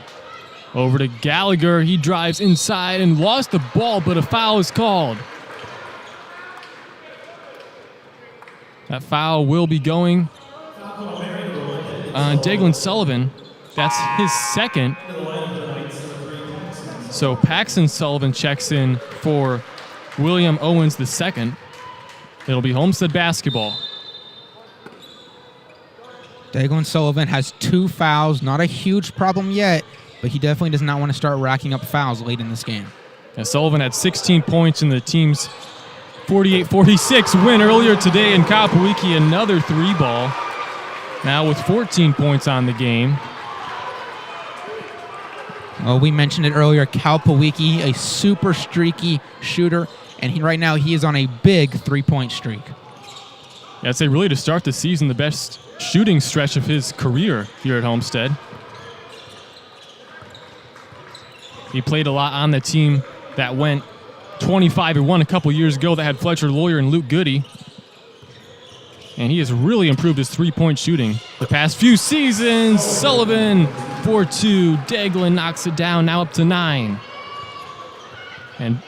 Over to Gallagher. He drives inside and lost the ball, but a foul is called. That foul will be going on Daglin Sullivan. That's his second. So Paxton Sullivan checks in for William Owens II. It'll be Homestead basketball. Daglin Sullivan has 2 fouls. Not a huge problem yet, but he definitely does not want to start racking up fouls late in this game. Yeah, Sullivan had 16 points in the team's 48-46 win earlier today, and Kapowicki another 3-ball. Now with 14 points on the game. Well, we mentioned it earlier, Kapowicki, a super streaky shooter, and right now he is on a big 3-point streak. Yeah, I'd say really to start the season, the best shooting stretch of his career here at Homestead. He played a lot on the team that went 25-1 a couple years ago that had Fletcher Lawyer and Luke Goody. And he has really improved his 3-point shooting the past few seasons. Sullivan, 4-2. Daglin knocks it down, now up to 9. And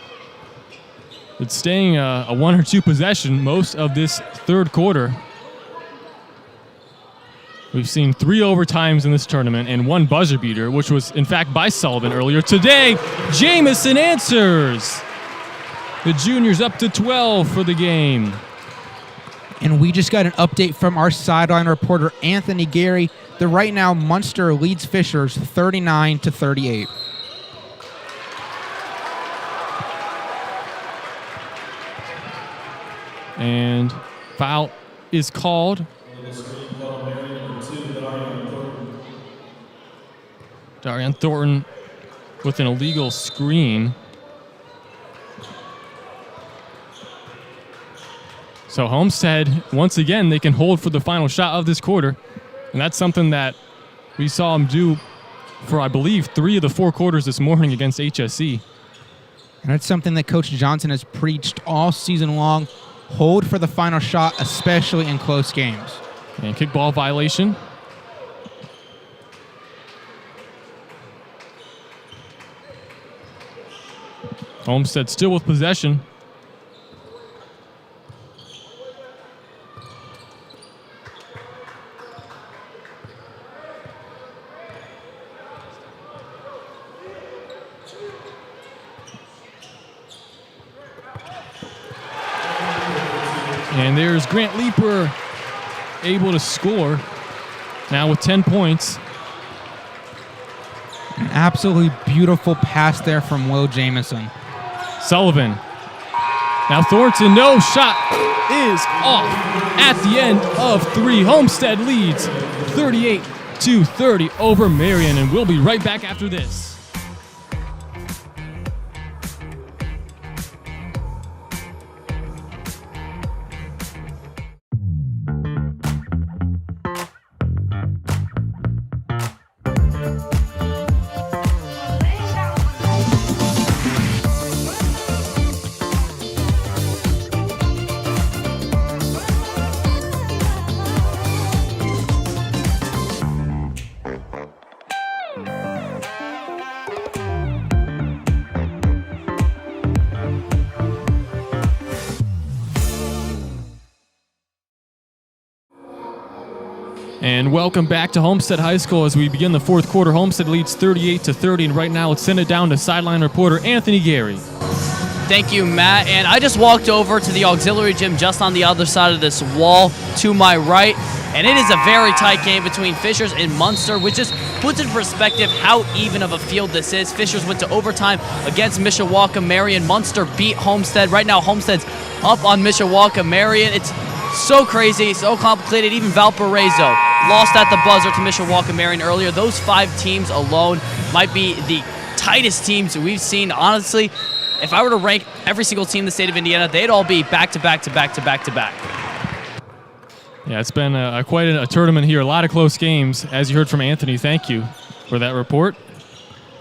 it's staying a 1 or 2 possession most of this third quarter. We've seen 3 overtimes in this tournament and 1 buzzer beater, which was, in fact, by Sullivan earlier today. Jamison answers. The juniors up to 12 for the game. And we just got an update from our sideline reporter, Anthony Gery, that right now Munster leads Fishers 39-38. And foul is called. Darian Thornton with an illegal screen. So Homestead, once again, they can hold for the final shot of this quarter. And that's something that we saw them do for, I believe, 3 of the 4 quarters this morning against HSC. And that's something that Coach Johnson has preached all season long. Hold for the final shot, especially in close games. And kickball violation. Homestead still with possession. And there's Grant Leeper able to score now with 10 points. An absolutely beautiful pass there from Will Jamison. Sullivan. Now Thornton, no shot is off at the end of 3. Homestead leads 38-30 over Marian, and we'll be right back after this. And welcome back to Homestead High School as we begin the 4th quarter. Homestead leads 38-30, and right now let's send it down to sideline reporter Anthony Gery. Thank you, Matt. And I just walked over to the auxiliary gym just on the other side of this wall to my right, and it is a very tight game between Fishers and Munster, which just puts in perspective how even of a field this is. Fishers went to overtime against Mishawaka Marian. Munster beat Homestead. Right now, Homestead's up on Mishawaka Marian. It's so crazy, so complicated. Even Valparaiso lost at the buzzer to Mishawaka Marian earlier. Those 5 teams alone might be the tightest teams we've seen. Honestly, if I were to rank every single team in the state of Indiana, they'd all be back-to-back. Yeah, it's been quite a tournament here. A lot of close games, as you heard from Anthony. Thank you for that report.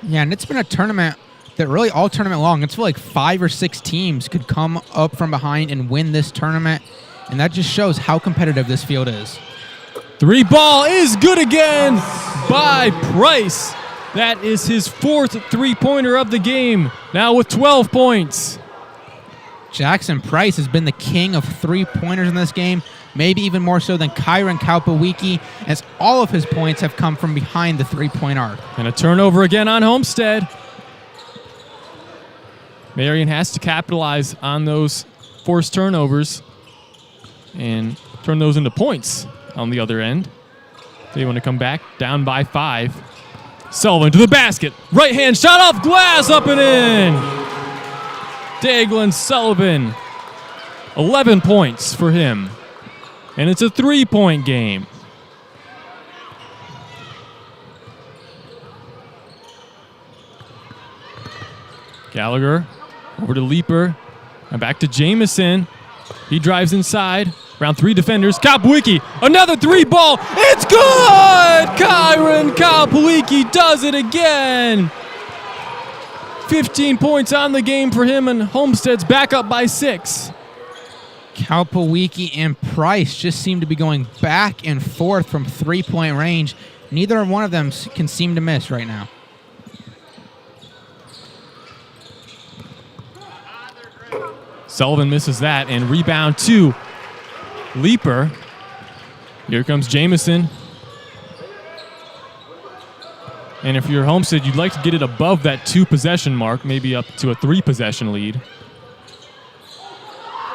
Yeah, and it's been a tournament that really all tournament long, it's like 5 or 6 teams could come up from behind and win this tournament. And that just shows how competitive this field is. 3 ball is good again by Price. That is his 4th 3-pointer of the game, now with 12 points. Jackson Price has been the king of 3-pointers in this game, maybe even more so than Kyron Kalpawiki, as all of his points have come from behind the 3-point arc. And a turnover again on Homestead. Marian has to capitalize on those forced turnovers and turn those into points on the other end. They want to come back down by 5. Sullivan to the basket. Right hand shot off glass, up and in. Daglin Sullivan, 11 points for him. And it's a 3-point game. Gallagher over to Leeper. And back to Jamison. He drives inside. Round 3 defenders. Kalpawiki, another 3 ball. It's good! Kyron Kalpawiki does it again. 15 points on the game for him, and Homestead's back up by 6. Kalpawiki and Price just seem to be going back and forth from 3-point range. Neither one of them can seem to miss right now. Sullivan misses that, and rebound to Leeper. Here comes Jamison. And if you're Homestead, you'd like to get it above that 2-possession mark, maybe up to a 3-possession lead.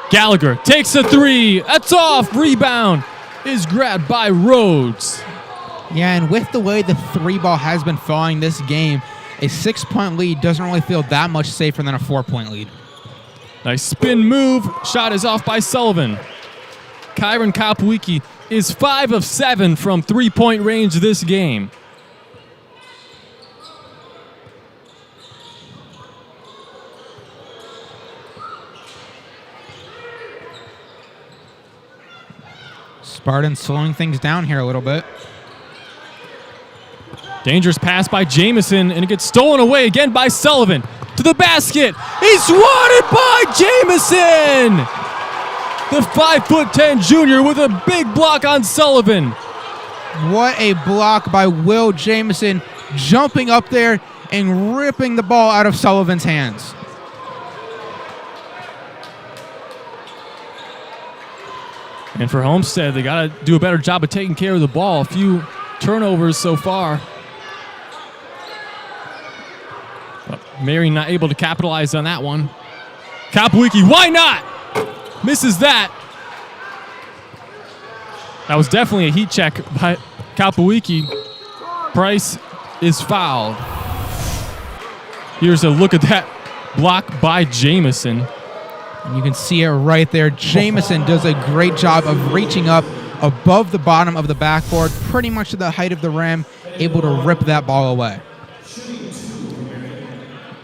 Gallagher takes a three. That's off. Rebound is grabbed by Rhodes. Yeah, and with the way the three ball has been falling this game, a 6-point lead doesn't really feel that much safer than a 4-point lead. Nice spin move. Shot is off by Sullivan. Kyron Kopwicki is 5 of 7 from 3-point range this game. Spartans slowing things down here a little bit. Dangerous pass by Jamison, and it gets stolen away again by Sullivan. To the basket. He's swatted by Jamison! The 5'10" junior with a big block on Sullivan. What a block by Will Jamison, jumping up there and ripping the ball out of Sullivan's hands. And for Homestead, they got to do a better job of taking care of the ball. A few turnovers so far. But Marian not able to capitalize on that one. Kopwicki, why not? Misses that. That was definitely a heat check by Kopwicki. Price is fouled. Here's a look at that block by Jamison. And you can see it right there. Jamison does a great job of reaching up above the bottom of the backboard, pretty much to the height of the rim, able to rip that ball away.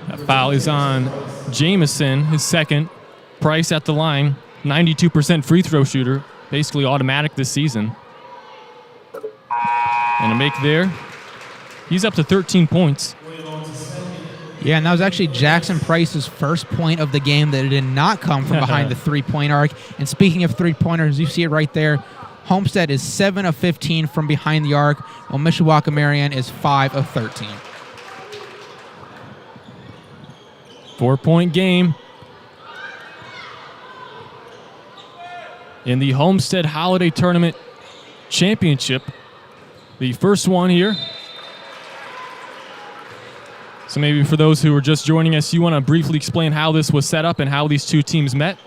That foul is on Jamison, his second. Price at the line, 92% free throw shooter, basically automatic this season. And a make there. He's up to 13 points. Yeah, and that was actually Jackson Price's first point of the game that did not come from behind the three-point arc. And speaking of three-pointers, you see it right there. Homestead is 7 of 15 from behind the arc, while Mishawaka Marian is 5 of 13. 4-point game. In the Homestead Holiday Tournament Championship. The first one here. So maybe for those who are just joining us, you want to briefly explain how this was set up and how these two teams met?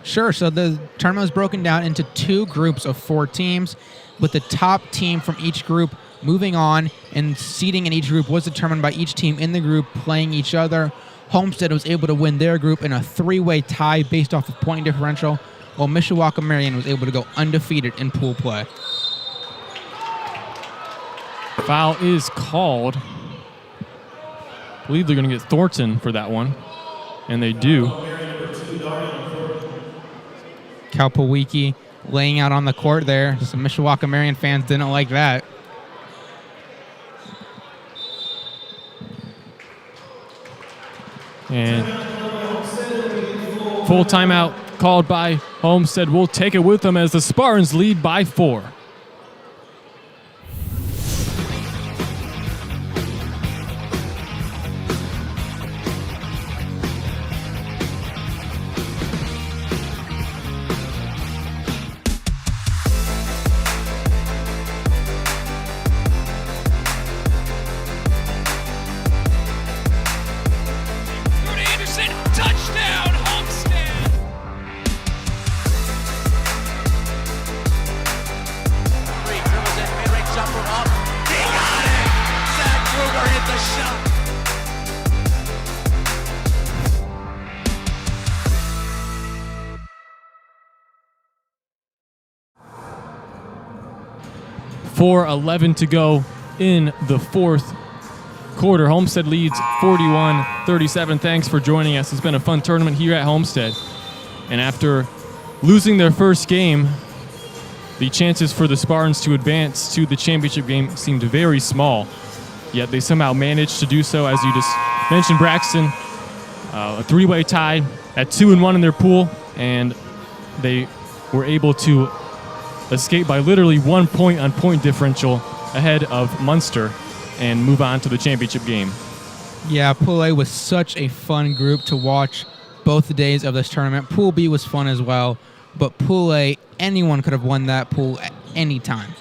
Sure. So the tournament was broken down into 2 groups of 4 teams, with the top team from each group moving on, and seeding in each group was determined by each team in the group playing each other. Homestead was able to win their group in a 3-way tie based off of point differential, while Mishawaka Marian was able to go undefeated in pool play. Foul is called. I believe they're going to get Thornton for that one, and they do. Kopwicki laying out on the court there. Some Mishawaka Marian fans didn't like that. And full timeout called by Homestead. We'll take it with them as the Spartans lead by 4. .11 to go in the fourth quarter. Homestead leads 41-37. Thanks for joining us. It's been a fun tournament here at Homestead. And after losing their first game, the chances for the Spartans to advance to the championship game seemed very small. Yet they somehow managed to do so, as you just mentioned, Braxton. A 3-way tie at 2-1 in their pool, and they were able to escape by literally 1 point on point differential ahead of Munster and move on to the championship game. Yeah, Pool A was such a fun group to watch both the days of this tournament. Pool B was fun as well, but Pool A, anyone could have won that pool at any time.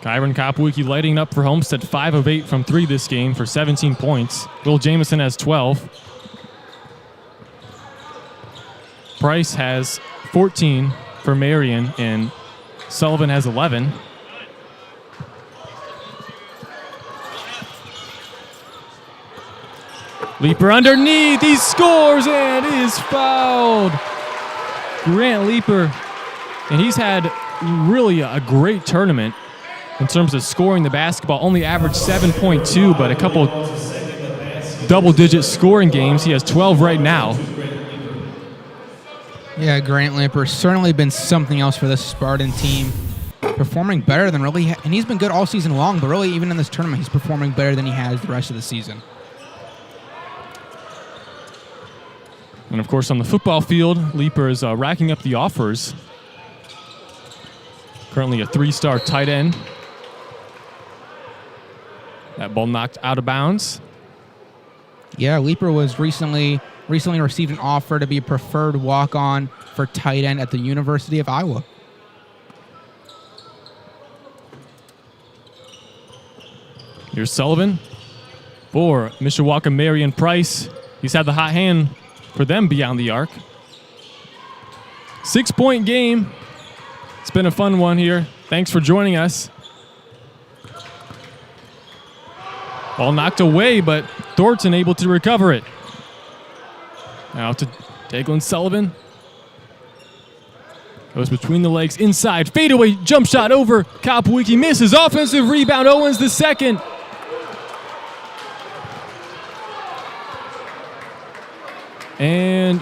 Kyron Kopwicki lighting up for Homestead, 5 of 8 from 3 this game for 17 points. Will Jamison has 12. Price has 14 for Marian, and Sullivan has 11. Leaper underneath, he scores and is fouled. Grant Leaper, and he's had really a great tournament in terms of scoring the basketball. Only averaged 7.2, but a couple double-digit scoring games. He has 12 right now. Yeah, Grant Leaper certainly been something else for this Spartan team. Performing better than really, and he's been good all season long, but really even in this tournament, he's performing better than he has the rest of the season. And of course, on the football field, Leaper is racking up the offers. Currently a 3-star tight end. That ball knocked out of bounds. Yeah, Leaper was recently received an offer to be a preferred walk-on for tight end at the University of Iowa. Here's Sullivan for Mishawaka Marian Price. He's had the hot hand for them beyond the arc. 6-point game. It's been a fun one here. Thanks for joining us. Ball knocked away, but Thornton able to recover it. Now to Daglin Sullivan. Goes between the legs, inside, fadeaway jump shot over. Kopwicki misses, offensive rebound, Owens the second. And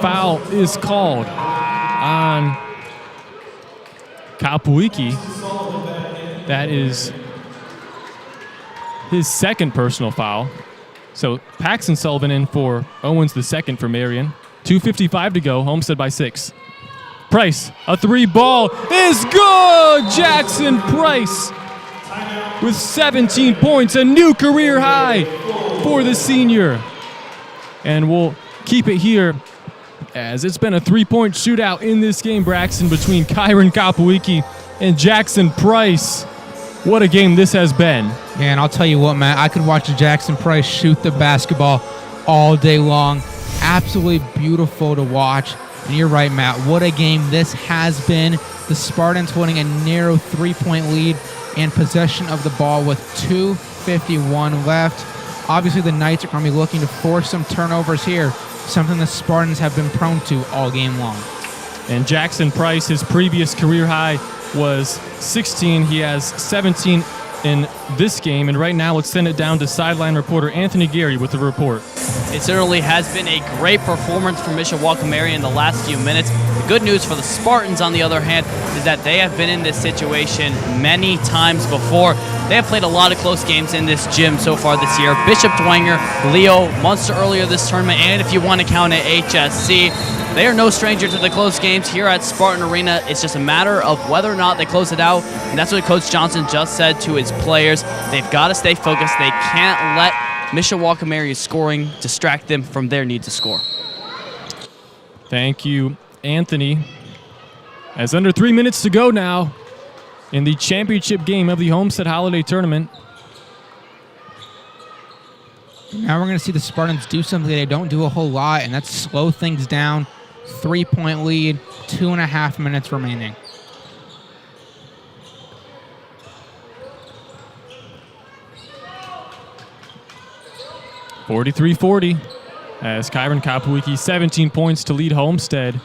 foul is called on Kopwicki. That is his second personal foul. So Paxton Sullivan in for Owens the second for Marian. 2:55 to go, Homestead by 6. Price, a 3 ball is good! Jackson Price with 17 points, a new career high for the senior. And we'll keep it here as it's been a 3-point shootout in this game, Braxton, between Kyron Kopwicki and Jackson Price. What a game this has been. Yeah, and I'll tell you what, Matt, I could watch Jackson Price shoot the basketball all day long. Absolutely beautiful to watch. And you're right, Matt, what a game this has been. The Spartans holding a narrow 3-point lead and possession of the ball with 2:51 left. Obviously, the Knights are going to be looking to force some turnovers here, something the Spartans have been prone to all game long. And Jackson Price, his previous career high was 16. He has 17 in this game. And right now, let's send it down to sideline reporter Anthony Gery with the report. It certainly has been a great performance from Mishawaka Marian in the last few minutes. The good news for the Spartans, on the other hand, is that they have been in this situation many times before. They have played a lot of close games in this gym so far this year. Bishop Dwenger, Leo, Munster earlier this tournament, and if you want to count it, HSC. They are no stranger to the close games here at Spartan Arena. It's just a matter of whether or not they close it out, and that's what Coach Johnson just said to his players. They've got to stay focused. They can't let Mishawaka Marian's scoring distract them from their need to score. Thank you, Anthony. As under 3 minutes to go now in the championship game of the Homestead Holiday Tournament. Now we're going to see the Spartans do something they don't do a whole lot, and that's slow things down. 3-point lead, 2.5 minutes remaining. (43-40) as Kyron Kopwicki 17 points to lead Homestead.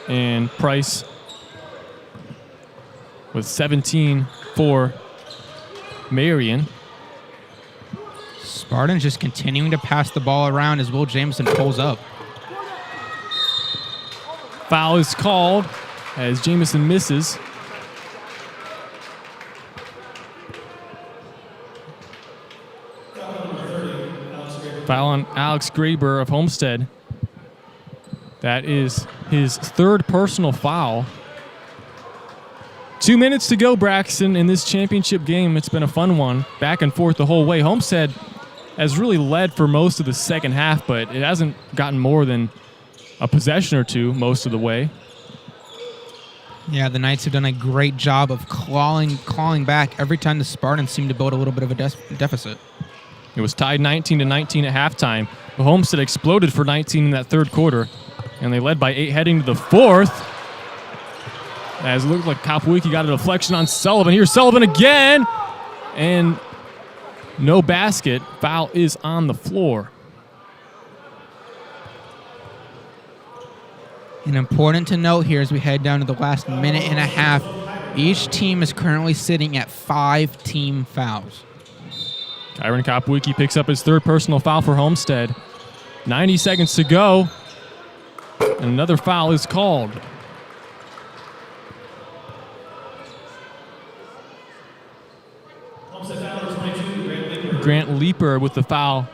And Price with 17 for Marian. Spartans just continuing to pass the ball around as Will Jameson pulls up. Foul is called as Jameson misses. Foul on Alex Graber of Homestead. That is his third personal foul. 2 minutes to go, Braxton, in this championship game. It's been a fun one, back and forth the whole way. Homestead has really led for most of the second half, but it hasn't gotten more than a possession or two most of the way. Yeah, the Knights have done a great job of clawing back every time the Spartans seem to build a little bit of a deficit. It was tied 19-19 at halftime. But Homestead exploded for 19 in that third quarter, and they led by 8 heading to the fourth. As it looked like Kapowicki got a deflection on Sullivan. Here's Sullivan again, and no basket. Foul is on the floor. And important to note here as we head down to the last minute and a half, each team is currently sitting at 5 team fouls. Kyron Kapowicki picks up his third personal foul for Homestead. 90 seconds to go, and another foul is called. Grant Leeper with the foul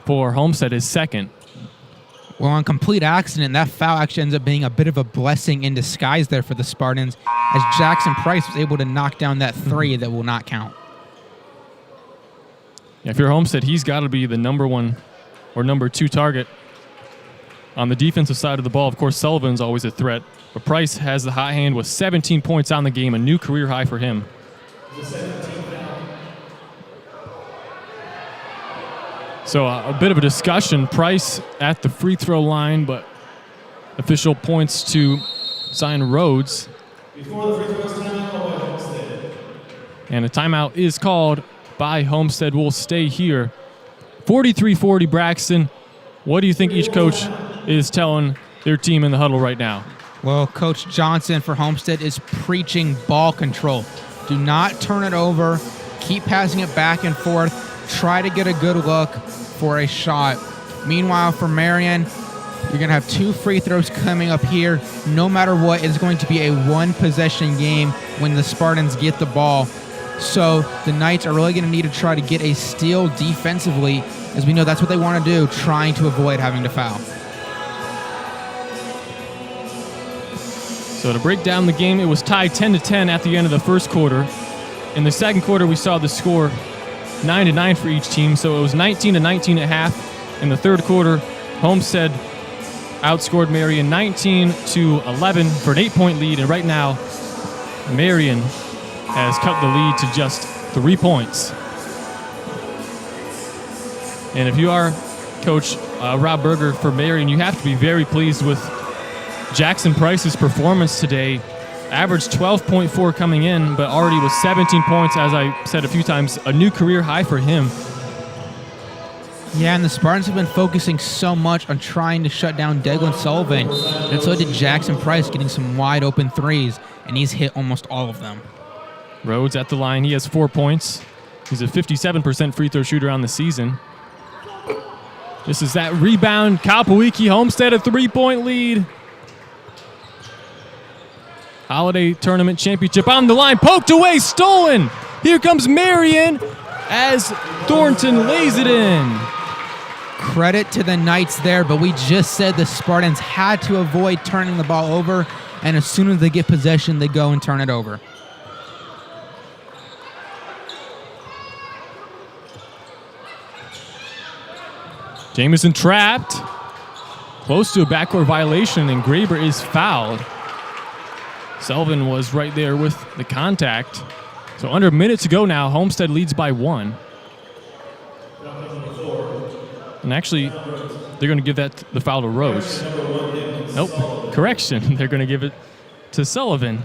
for Homestead, his second. Well, on complete accident, that foul actually ends up being a bit of a blessing in disguise there for the Spartans, as Jackson Price was able to knock down that three that will not count. Yeah, if you're Homestead, he's got to be the number 1 or number 2 target on the defensive side of the ball. Of course, Sullivan's always a threat, but Price has the hot hand with 17 points on the game, a new career high for him. So a bit of a discussion. Price at the free throw line, but official points to Zion Rhodes. And a timeout is called by Homestead. Will stay here. 43-40 Braxton. What do you think each coach is telling their team in the huddle right now? Well, Coach Johnson for Homestead is preaching ball control. Do not turn it over. Keep passing it back and forth. Try to get a good look for a shot. Meanwhile, for Marian, you're going to have 2 free throws coming up here. No matter what, it's going to be a 1-possession game when the Spartans get the ball. So the Knights are really going to need to try to get a steal defensively, as we know that's what they want to do, trying to avoid having to foul. So to break down the game, it was tied 10-10 at the end of the first quarter. In the second quarter, we saw the score 9-9 for each team, so it was 19-19 at half. In the third quarter, Homestead outscored Marian 19-11 for an 8-point lead, and right now, Marian has cut the lead to just 3 points. And if you are Coach Rob Berger for Marian, you have to be very pleased with Jackson Price's performance today. Averaged 12.4 coming in, but already with 17 points, as I said a few times, a new career high for him. Yeah, and the Spartans have been focusing so much on trying to shut down Declan Sullivan, and so did Jackson Price, getting some wide open threes, and he's hit almost all of them. Rhodes at the line, he has 4 points. He's a 57% free throw shooter on the season. This is that rebound. Kapowicki, Homestead a 3-point lead. Holiday Tournament Championship on the line. Poked away, stolen. Here comes Marian as Thornton lays it in. Credit to the Knights there, but we just said the Spartans had to avoid turning the ball over, and as soon as they get possession, they go and turn it over. Jamison trapped. Close to a backcourt violation, and Graber is fouled. Sullivan was right there with the contact. So under a minute to go now, Homestead leads by 1. And actually, they're going to give the foul to Rhodes. Nope, correction. They're going to give it to Sullivan.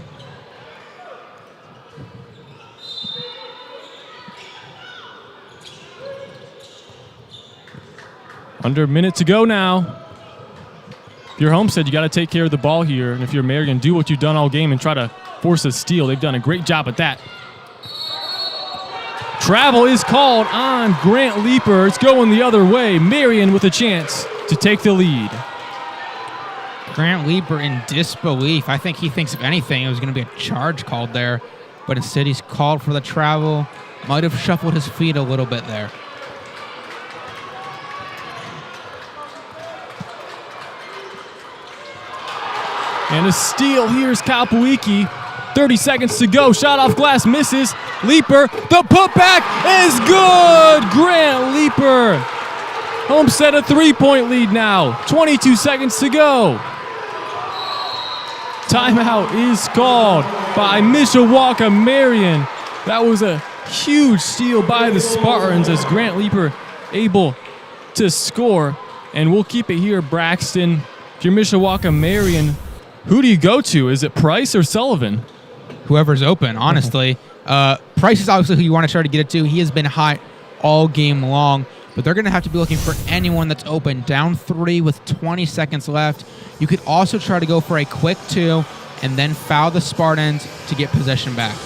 Under a minute to go now. If you're Homestead, you got to take care of the ball here. And if you're Marian, do what you've done all game and try to force a steal. They've done a great job at that. Travel is called on Grant Leeper. It's going the other way. Marian with a chance to take the lead. Grant Leeper in disbelief. I think he thinks, if anything, it was going to be a charge called there. But instead, he's called for the travel. Might have shuffled his feet a little bit there. And a steal. Here's Kapowicki. 30 seconds to go. Shot off glass misses. Leeper. The putback is good. Grant Leeper. Homestead a 3-point lead now. 22 seconds to go. timeout is called by Mishawaka Marian. That was a huge steal by the Spartans as Grant Leeper able to score. And we'll keep it here, Braxton. If you're Mishawaka Marian, who do you go to? Is it Price or Sullivan? Whoever's open, honestly. Price is obviously who you want to try to get it to. He has been hot all game long, but they're going to have to be looking for anyone that's open. Down 3 with 20 seconds left. You could also try to go for a quick 2 and then foul the Spartans to get possession back.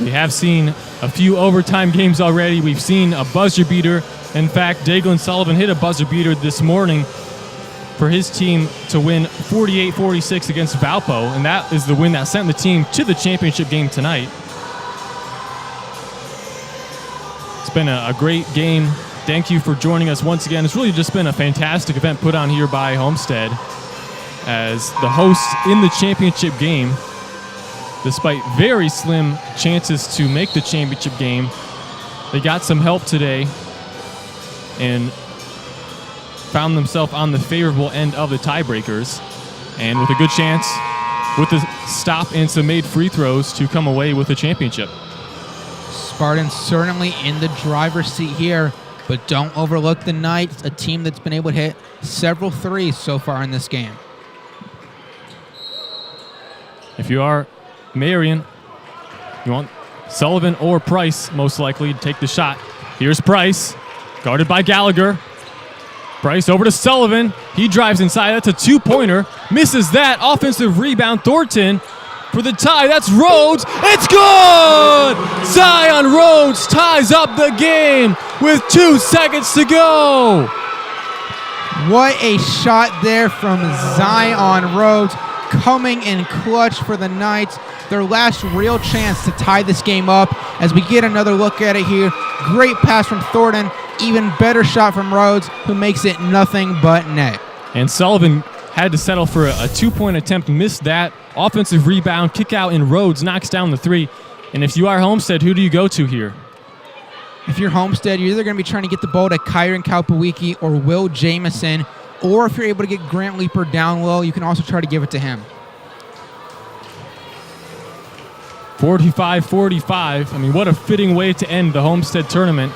We have seen a few overtime games already. We've seen a buzzer beater. In fact, Daglin Sullivan hit a buzzer beater this morning for his team to win 48-46 against Valpo, and that is the win that sent the team to the championship game tonight. It's been a great game. Thank you for joining us once again. It's really just been a fantastic event put on here by Homestead as the hosts in the championship game. Despite very slim chances to make the championship game, they got some help today and found themselves on the favorable end of the tiebreakers, and with a good chance with the stop and some made free throws to come away with the championship. Spartans certainly in the driver's seat here, but don't overlook the Knights, a team that's been able to hit several threes so far in this game. If you are Marian, you want Sullivan or Price most likely to take the shot. Here's Price, guarded by Gallagher. Price over to Sullivan. He drives inside. That's a two-pointer. Misses that. Offensive rebound. Thornton for the tie. That's Rhodes. It's good! Zion Rhodes ties up the game with 2 seconds to go. What a shot there from Zion Rhodes, coming in clutch for the Knights. Their last real chance to tie this game up as we get another look at it here. Great pass from Thornton. Even better shot from Rhodes, who makes it nothing but net. And Sullivan had to settle for a 2-point attempt, missed that. Offensive rebound, kick out, and Rhodes knocks down the 3. And if you are Homestead, who do you go to here? If you're Homestead, you're either going to be trying to get the ball to Kyron Kalpawiki or Will Jamison, or if you're able to get Grant Leeper down low, you can also try to give it to him. 45-45. I mean, what a fitting way to end the Homestead tournament.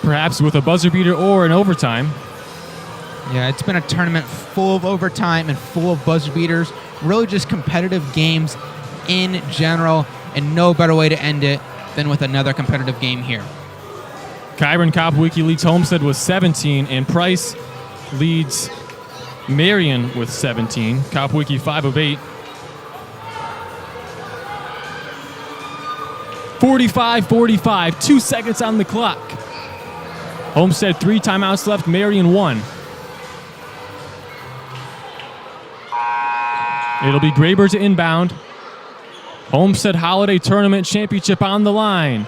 Perhaps with a buzzer beater or an overtime. Yeah, it's been a tournament full of overtime and full of buzzer beaters. Really just competitive games in general, and no better way to end it than with another competitive game here. Kyron Kalpawiki leads Homestead with 17, and Price leads Marian with 17. Kalpawiki 5 of 8. 45-45, 2 seconds on the clock. Homestead 3 timeouts left, Marian 1. It'll be Graber to inbound. Homestead Holiday Tournament Championship on the line.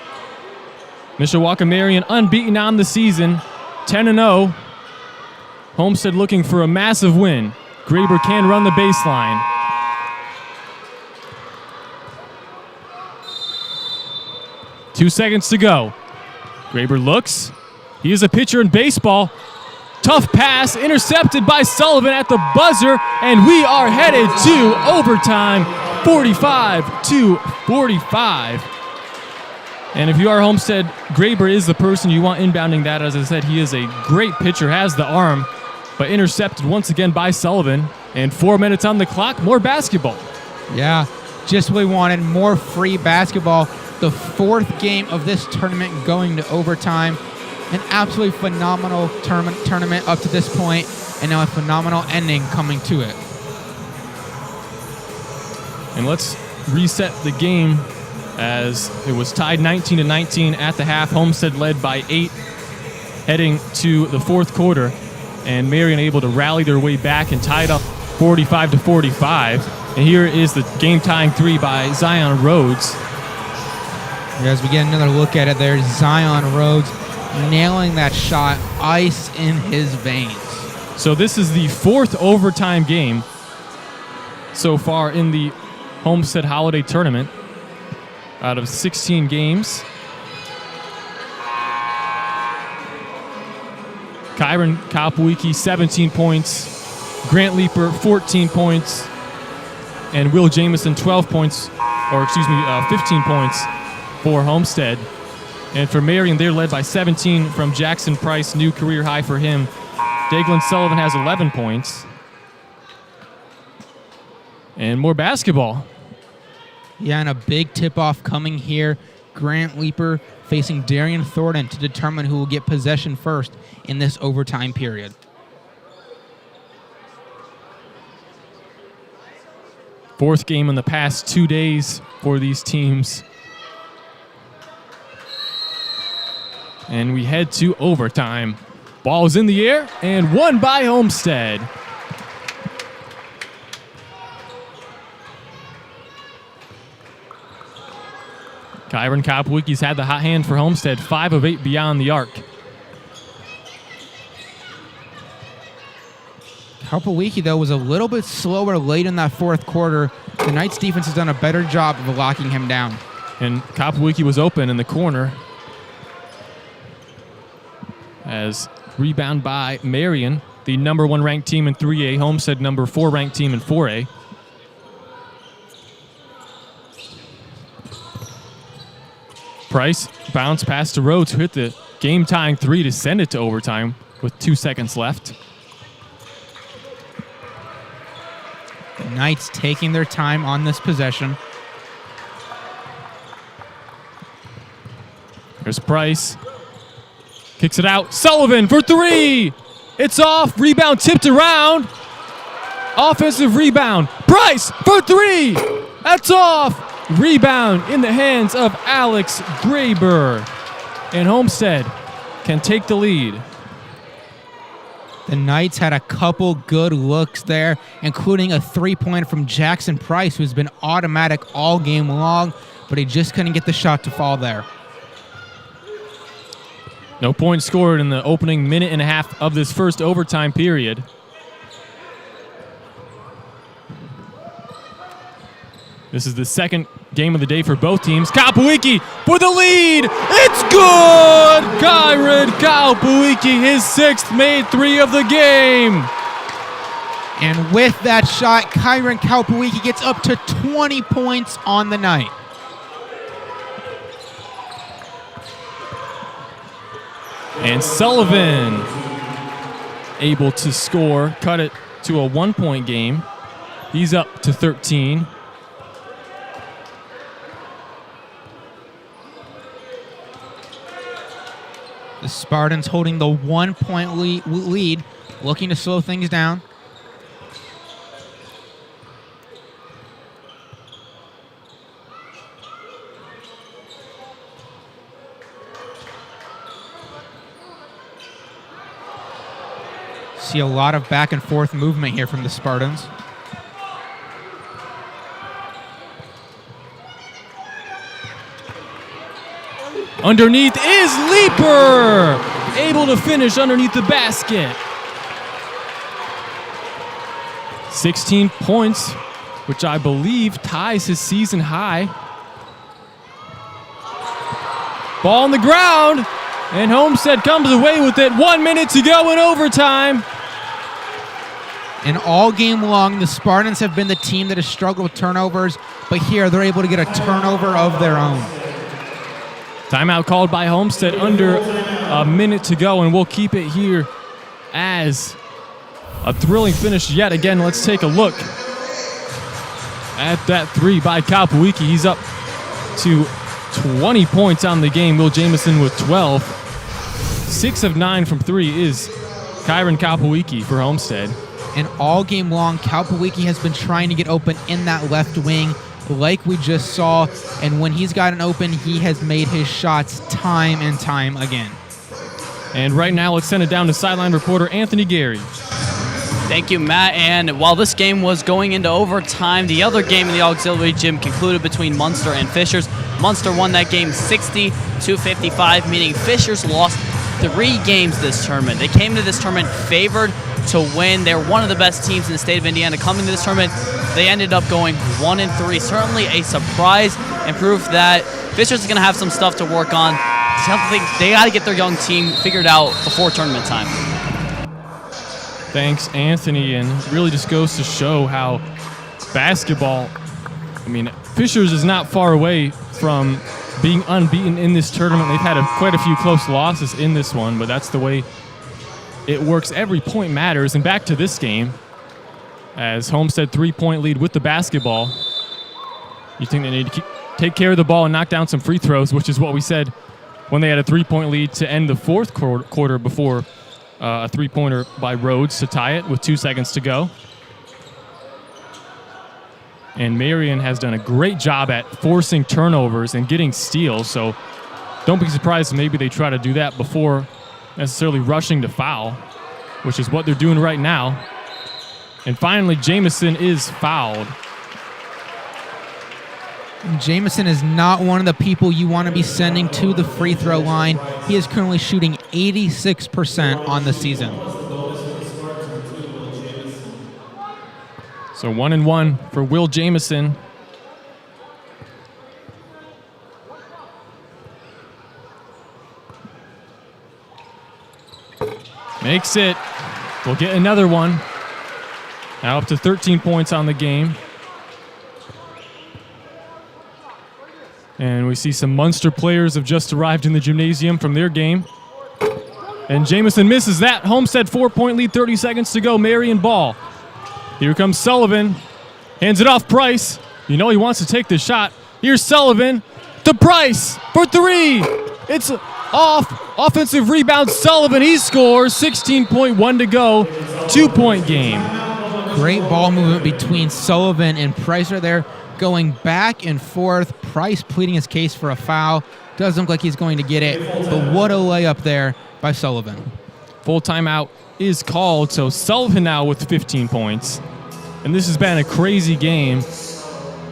Mishawaka Marian unbeaten on the season, 10-0. Homestead looking for a massive win. Graber can run the baseline. Two seconds to go. Graber looks. He is a pitcher in baseball. Tough pass, intercepted by Sullivan at the buzzer, and we are headed to overtime, 45-45. And if you are Homestead, Graber is the person you want inbounding that. As I said, he is a great pitcher, has the arm, but intercepted once again by Sullivan. And 4 minutes on the clock, more basketball. Yeah, just what we wanted, more free basketball. The 4th game of this tournament going to overtime. An absolutely phenomenal tournament up to this point, and now a phenomenal ending coming to it. And let's reset the game as it was tied 19-19 at the half. Homestead led by 8 heading to the 4th quarter, and Marian able to rally their way back and tie it up 45-45. And here is the game-tying 3 by Zion Rhodes. As we get another look at it there, Zion Rhodes nailing that shot, ice in his veins. So this is the 4th overtime game so far in the Homestead Holiday Tournament out of 16 games. Kyron Kalpawiki, 17 points. Grant Leeper, 14 points. and Will Jamison 15 points for Homestead. And for Marian, they're led by 17 from Jackson Price, new career high for him. Daglin Sullivan has 11 points. And more basketball. Yeah, and a big tip-off coming here. Grant Leeper facing Darian Thornton to determine who will get possession first in this overtime period. Fourth game in the past 2 days for these teams. And we head to overtime. Ball's in the air and won by Homestead. Kyron Kopwicki's had the hot hand for Homestead, 5 of 8 beyond the arc. Kopwicki, though, was a little bit slower late in that fourth quarter. The Knights defense has done a better job of locking him down. And Kopwicki was open in the corner. As rebound by Marian, the number 1 ranked team in 3A, Homestead number 4 ranked team in 4A. Price bounced past the Rhodes, who hit the game-tying 3 to send it to overtime with 2 seconds left. The Knights taking their time on this possession. Here's Price. Kicks it out. Sullivan for 3. It's off. Rebound tipped around. Offensive rebound. Price for 3. That's off. Rebound in the hands of Alex Graber. And Homestead can take the lead. The Knights had a couple good looks there, including a three-pointer from Jackson Price, who's been automatic all game long, but he just couldn't get the shot to fall there. No points scored in the opening minute and a half of this first overtime period. This is the second game of the day for both teams. Kopwicki for the lead. It's good! Kyron Kopwicki, his 6th made 3 of the game. And with that shot, Kyron Kopwicki gets up to 20 points on the night. And Sullivan able to score, cut it to a 1-point game. He's up to 13. The Spartans holding the 1-point lead, looking to slow things down. See a lot of back and forth movement here from the Spartans. Underneath is Leeper, able to finish underneath the basket. 16 points, which I believe ties his season high. Ball on the ground, and Homestead comes away with it. 1 minute to go in overtime. And all game long, the Spartans have been the team that has struggled with turnovers, but here they're able to get a turnover of their own. Timeout called by Homestead, under a minute to go, and we'll keep it here as a thrilling finish yet again. Let's take a look at that 3 by Kopwicki. He's up to 20 points on the game. Will Jamison with 12. 6 of 9 from 3 is Kyron Kopwicki for Homestead. And all game long, Kopwicki has been trying to get open in that left wing, like we just saw. And when he's gotten open, he has made his shots time and time again. And right now, let's send it down to sideline reporter Anthony Gery. Thank you, Matt. And while this game was going into overtime, the other game in the auxiliary gym concluded between Munster and Fishers. Munster won that game 60-55, meaning Fishers lost 3 games this tournament. They came to this tournament favored to win. They're one of the best teams in the state of Indiana. Coming to this tournament, they ended up going 1-3. Certainly a surprise and proof that Fishers is going to have some stuff to work on. Something they got to get their young team figured out before tournament time. Thanks, Anthony, and really just goes to show how basketball, I mean, Fishers is not far away from being unbeaten in this tournament. They've had quite a few close losses in this one, but that's the way it works. Every point matters. And back to this game, as Homestead 3-point lead with the basketball. You think they need to take care of the ball and knock down some free throws, which is what we said when they had a 3-point lead to end the fourth quarter before a three-pointer by Rhodes to tie it with 2 seconds to go. And Marian has done a great job at forcing turnovers and getting steals, so don't be surprised if maybe they try to do that before necessarily rushing to foul, which is what they're doing right now. And finally, Jamison is fouled. Jamison is not one of the people you want to be sending to the free throw line. He is currently shooting 86% on the season. So 1-1 for Will Jamison. Makes it. We'll get another one. Now up to 13 points on the game. And we see some Munster players have just arrived in the gymnasium from their game. And Jamison misses that. Homestead 4-point lead, 30 seconds to go. Marian ball. Here comes Sullivan. Hands it off Price. You know he wants to take the shot. Here's Sullivan. To Price for 3. It's off. Offensive rebound. Sullivan, he scores. 16.1 to go. 2-point game. Great ball movement between Sullivan and Price right there. Going back and forth. Price pleading his case for a foul. Doesn't look like he's going to get it. But what a layup there by Sullivan. Full timeout is called. So Sullivan now with 15 points. And this has been a crazy game.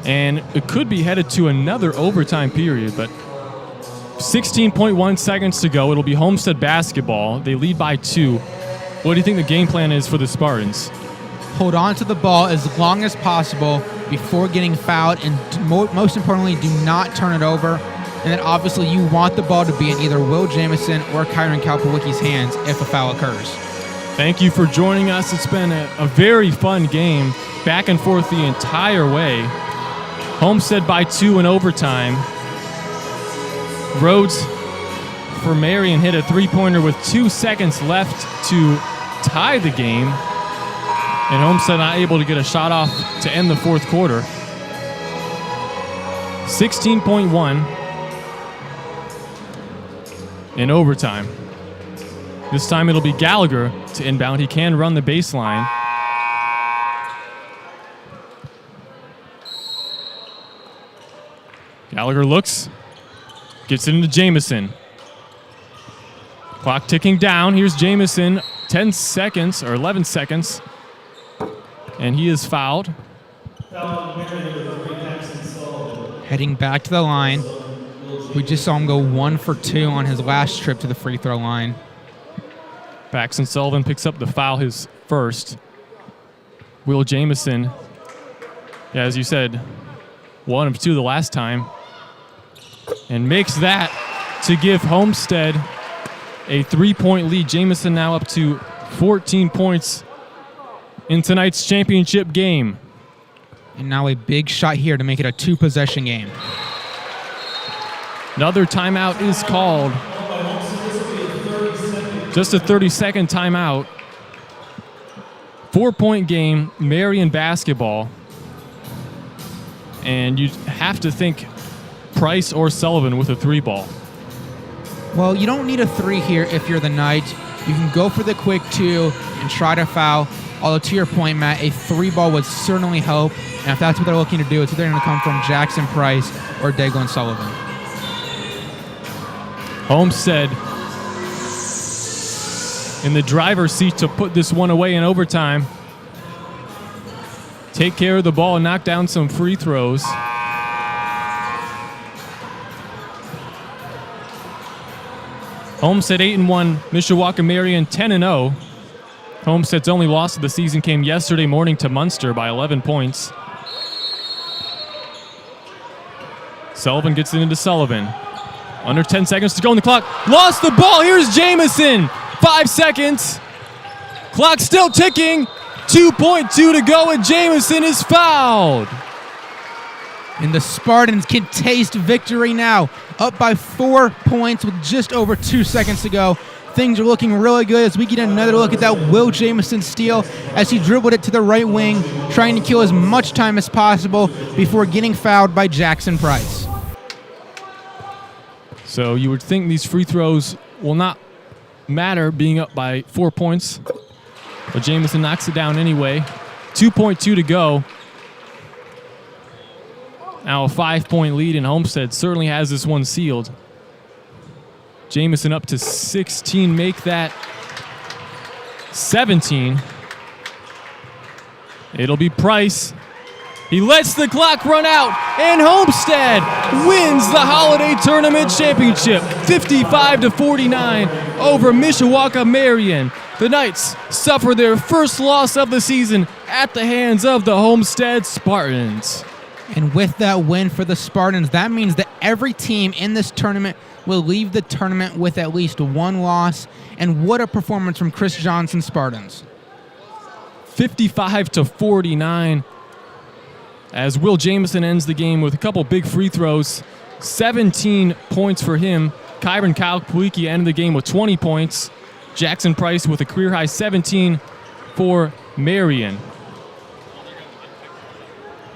And it could be headed to another overtime period. But 16.1 seconds to go. It'll be Homestead basketball. They lead by 2. What do you think the game plan is for the Spartans? Hold on to the ball as long as possible before getting fouled, and most importantly, do not turn it over. And then obviously you want the ball to be in either Will Jamison or Kyron Kalpawicki's hands if a foul occurs. Thank you for joining us. It's been a very fun game, back and forth the entire way. Homestead by 2 in overtime. Rhodes for Marian hit a 3-pointer with 2 seconds left to tie the game. And Homestead not able to get a shot off to end the fourth quarter. 16.1 in overtime. This time it'll be Gallagher to inbound. He can run the baseline. Gallagher looks, gets it into Jamison. Clock ticking down. Here's Jamison. 10 seconds or 11 seconds. And he is fouled. Heading back to the line. We just saw him go 1 for 2 on his last trip to the free throw line. Braxton Sullivan picks up the foul, his first. Will Jamison, yeah, as you said, 1 of 2 the last time. And makes that to give Homestead a 3-point lead. Jamison now up to 14 points in tonight's championship game. And now a big shot here to make it a 2-possession game. Another timeout is called. Just a 30-second timeout. 4-point game, Marian basketball. And you have to think Price or Sullivan with a 3-ball. Well, you don't need a 3 here if you're the Knight. You can go for the quick 2 and try to foul. Although, to your point, Matt, a 3-ball would certainly help. And if that's what they're looking to do, it's either going to come from Jackson Price or Daglin Sullivan. Homestead in the driver's seat to put this one away in overtime. Take care of the ball and knock down some free throws. Homestead 8-1, Mishawaka Marian 10-0. Homestead's only loss of the season came yesterday morning to Munster by 11 points. Sullivan gets it into Sullivan. Under 10 seconds to go on the clock. Lost the ball. Here's Jamison. 5 seconds. Clock still ticking. 2.2 to go, and Jamison is fouled. And the Spartans can taste victory now, up by 4 points with just over 2 seconds to go. Things are looking really good as we get another look at that Will Jamison steal as he dribbled it to the right wing, trying to kill as much time as possible before getting fouled by Jackson Price. So you would think these free throws will not matter being up by 4 points, but Jamison knocks it down anyway. 2.2 to go. Now a 5-point lead, and Homestead certainly has this one sealed. Jamison up to 16, make that 17. It'll be Price. He lets the clock run out, and Homestead wins the Holiday Tournament Championship, 55-49 over Mishawaka Marian. The Knights suffer their first loss of the season at the hands of the Homestead Spartans. And with that win for the Spartans, that means that every team in this tournament will leave the tournament with at least one loss. And what a performance from Chris Johnson's Spartans. 55-49 as Will Jamison ends the game with a couple big free throws. 17 points for him. Kyron Kalpuiki ended the game with 20 points. Jackson Price with a career-high 17 for Marian.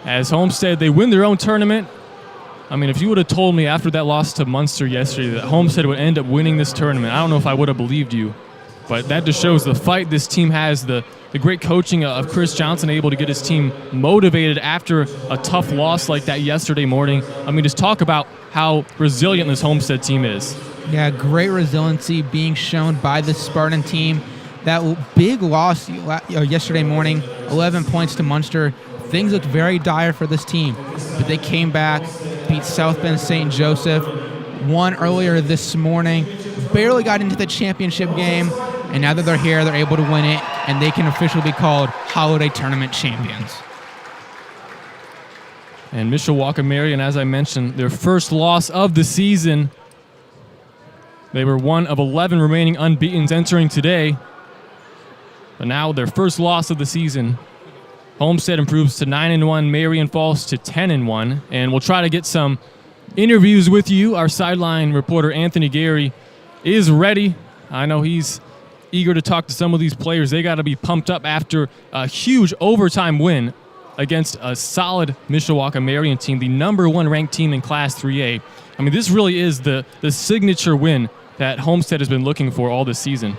As Homestead, they win their own tournament. I mean, if you would have told me after that loss to Munster yesterday that Homestead would end up winning this tournament, I don't know if I would have believed you. But that just shows the fight this team has, the great coaching of Chris Johnson, able to get his team motivated after a tough loss like that yesterday morning. I mean, just talk about how resilient this Homestead team is. Yeah, great resiliency being shown by the Spartan team. That big loss yesterday morning, 11 points to Munster. Things looked very dire for this team, but they came back, beat South Bend St. Joseph, won earlier this morning, barely got into the championship game, and now that they're here, they're able to win it, and they can officially be called Holiday Tournament champions. And Mishawaka Marian, as I mentioned, their first loss of the season. They were one of 11 remaining unbeatens entering today, but now their first loss of the season. Homestead improves to 9-1. Marian falls to 10-1. And we'll try to get some interviews with you. Our sideline reporter, Anthony Gery, is ready. I know he's eager to talk to some of these players. They got to be pumped up after a huge overtime win against a solid Mishawaka Marian team, the #1 ranked team in Class 3A. I mean, this really is the signature win that Homestead has been looking for all this season.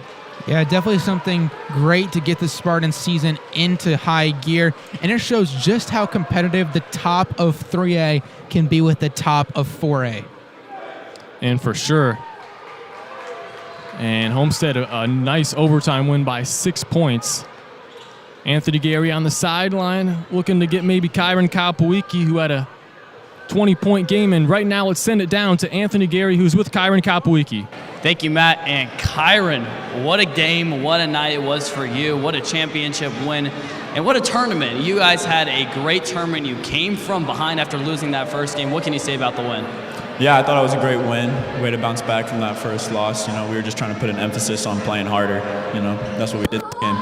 Yeah, definitely something great to get the Spartans season into high gear, and it shows just how competitive the top of 3A can be with the top of 4A. And for sure. And Homestead, a nice overtime win by 6 points. Anthony Gery on the sideline, looking to get maybe Kyron Kalpuiki, who had a 20-point game. And right now, let's send it down to Anthony Gery, who's with Kyron Kalpuiki. Thank you, Matt. And Kyron, what a game, what a night it was for you. What a championship win, and what a tournament. You guys had a great tournament. You came from behind after losing that first game. What can you say about the win? Yeah, I thought it was a great win. Way to bounce back from that first loss. You know, we were just trying to put an emphasis on playing harder. You know, that's what we did this game.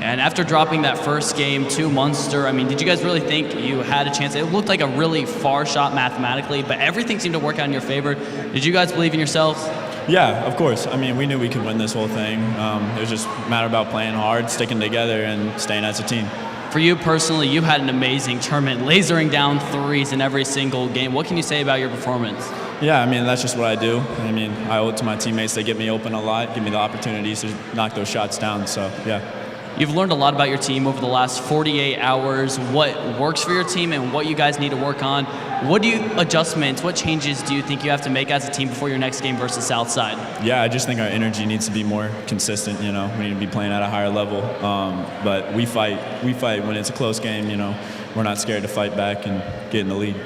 And after dropping that first game to Munster, I mean, did you guys really think you had a chance? It looked like a really far shot mathematically, but everything seemed to work out in your favor. Did you guys believe in yourselves? Yeah, of course. I mean, we knew we could win this whole thing. It was just a matter about playing hard, sticking together, and staying as a team. For you personally, you had an amazing tournament, lasering down threes in every single game. What can you say about your performance? Yeah, I mean, that's just what I do. I mean, I owe it to my teammates. They get me open a lot, give me the opportunities to knock those shots down, so yeah. You've learned a lot about your team over the last 48 hours, what works for your team and what you guys need to work on. What adjustments, what changes do you think you have to make as a team before your next game versus Southside? Yeah, I just think our energy needs to be more consistent, you know. We need to be playing at a higher level. But we fight when it's a close game, you know. We're not scared to fight back and get in the lead.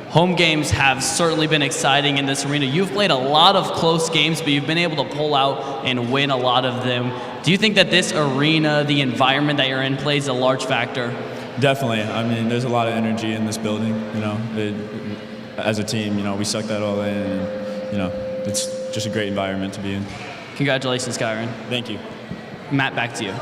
Home games have certainly been exciting in this arena. You've played a lot of close games, but you've been able to pull out and win a lot of them. Do you think that this arena, the environment that you're in, plays a large factor? Definitely. I mean, there's a lot of energy in this building. You know, as a team, you know, we suck that all in, and you know, it's just a great environment to be in. Congratulations, Kyron. Thank you. Matt, back to you.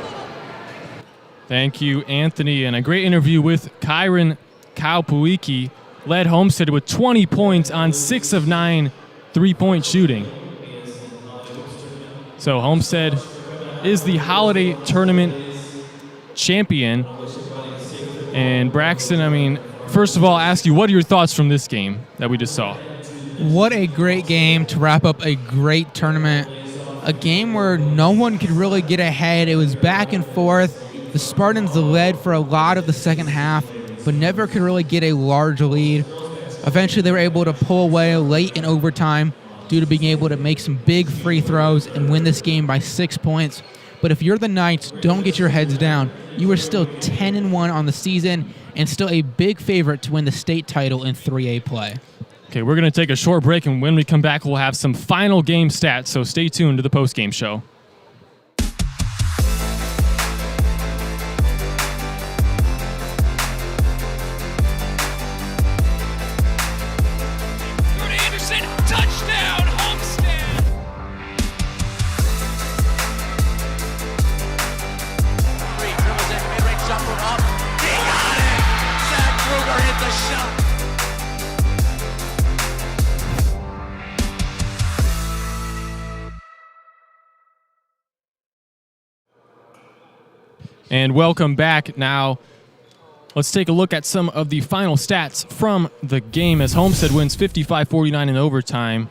Thank you, Anthony. And a great interview with Kyron Kaupuiki. Led Homestead with 20 points on 6 of 9 3-point shooting. So Homestead is the holiday tournament champion. And Braxton, I mean, first of all, I'll ask you, what are your thoughts from this game that we just saw? What a great game to wrap up a great tournament. A game where no one could really get ahead. It was back and forth. The Spartans led for a lot of the second half, but never could really get a large lead. Eventually, they were able to pull away late in overtime due to being able to make some big free throws and win this game by 6 points. But if you're the Knights, don't get your heads down. You are still 10-1 on the season and still a big favorite to win the state title in 3A play. Okay, we're going to take a short break, and when we come back, we'll have some final game stats, so stay tuned to the postgame show. And welcome back. Now, let's take a look at some of the final stats from the game as Homestead wins 55-49 in overtime.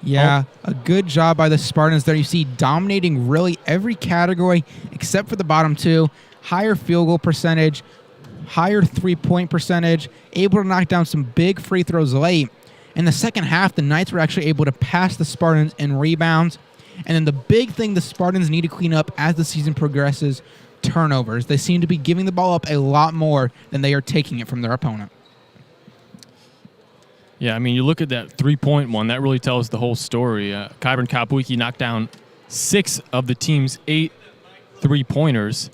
Yeah, a good job by the Spartans there. You see dominating really every category except for the bottom two. Higher field goal percentage, higher three-point percentage, able to knock down some big free throws late. In the second half, the Knights were actually able to pass the Spartans in rebounds. And then the big thing the Spartans need to clean up as the season progresses, turnovers. They seem to be giving the ball up a lot more than they are taking it from their opponent. Yeah, I mean, you look at that three-point one, that really tells the whole story. Kyron Kaupuiki knocked down 6 of the team's 8 three-pointers.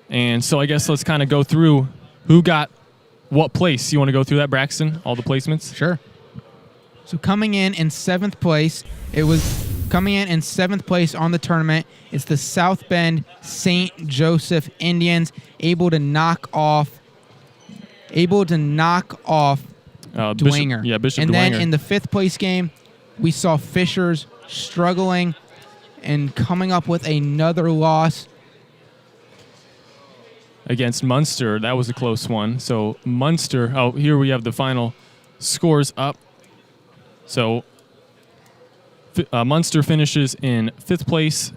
And so I guess let's kind of go through who got what place. You want to go through that, Braxton, all the placements? Sure. So coming in 7th place, Coming in 7th place on the tournament, it's the South Bend St. Joseph Indians, able to knock off Dwenger. Bishop and Dwenger. then in the 5th place game, we saw Fishers struggling and coming up with another loss against Munster. That was a close one. So Munster, here we have the final scores up. So Munster finishes in 5th place,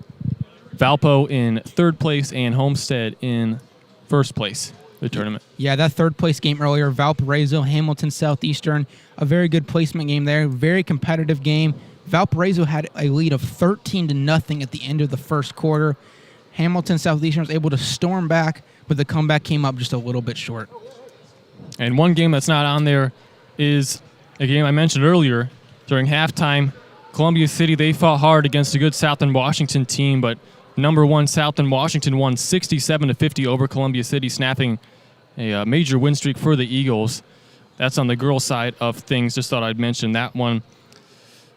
Valpo in 3rd place, and Homestead in 1st place, the tournament. Yeah, that 3rd place game earlier, Valparaiso, Hamilton Southeastern, a very good placement game there, very competitive game. Valparaiso had a lead of 13-0 at the end of the first quarter. Hamilton Southeastern was able to storm back, but the comeback came up just a little bit short. And one game that's not on there is a game I mentioned earlier. During halftime, Columbia City, they fought hard against a good Southern Washington team, but number 1 Southern Washington won 67-50 over Columbia City, snapping a major win streak for the Eagles. That's on the girls' side of things. Just thought I'd mention that one.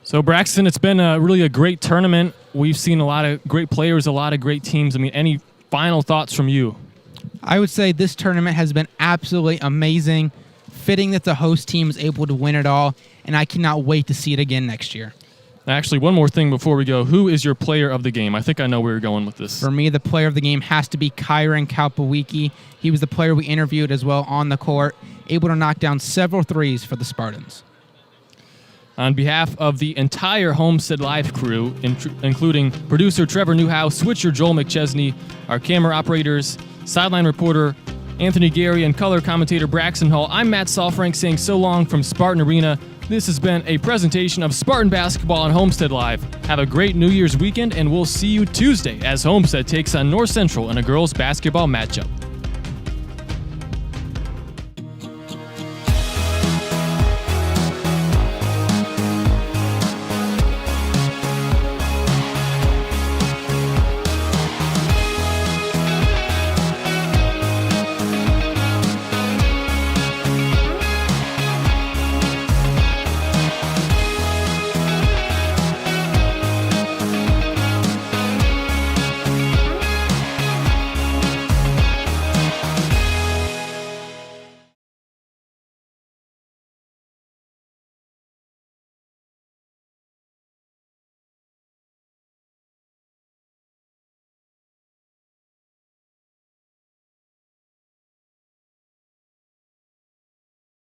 So, Braxton, it's been really a great tournament. We've seen a lot of great players, a lot of great teams. I mean, any final thoughts from you? I would say this tournament has been absolutely amazing. Fitting that the host team is able to win it all, and I cannot wait to see it again next year. Actually, one more thing before we go. Who is your player of the game? I think I know where you're going with this. For me, the player of the game has to be Kyron Kaupuiki. He was the player we interviewed as well on the court, able to knock down several threes for the Spartans. On behalf of the entire Homestead Live crew, including producer Trevor Newhouse, switcher Joel McChesney, our camera operators, sideline reporter Anthony Gery, and color commentator Braxton Hall, I'm Matt Saalfrank saying so long from Spartan Arena. This has been a presentation of Spartan Basketball on Homestead Live. Have a great New Year's weekend, and we'll see you Tuesday as Homestead takes on North Central in a girls' basketball matchup.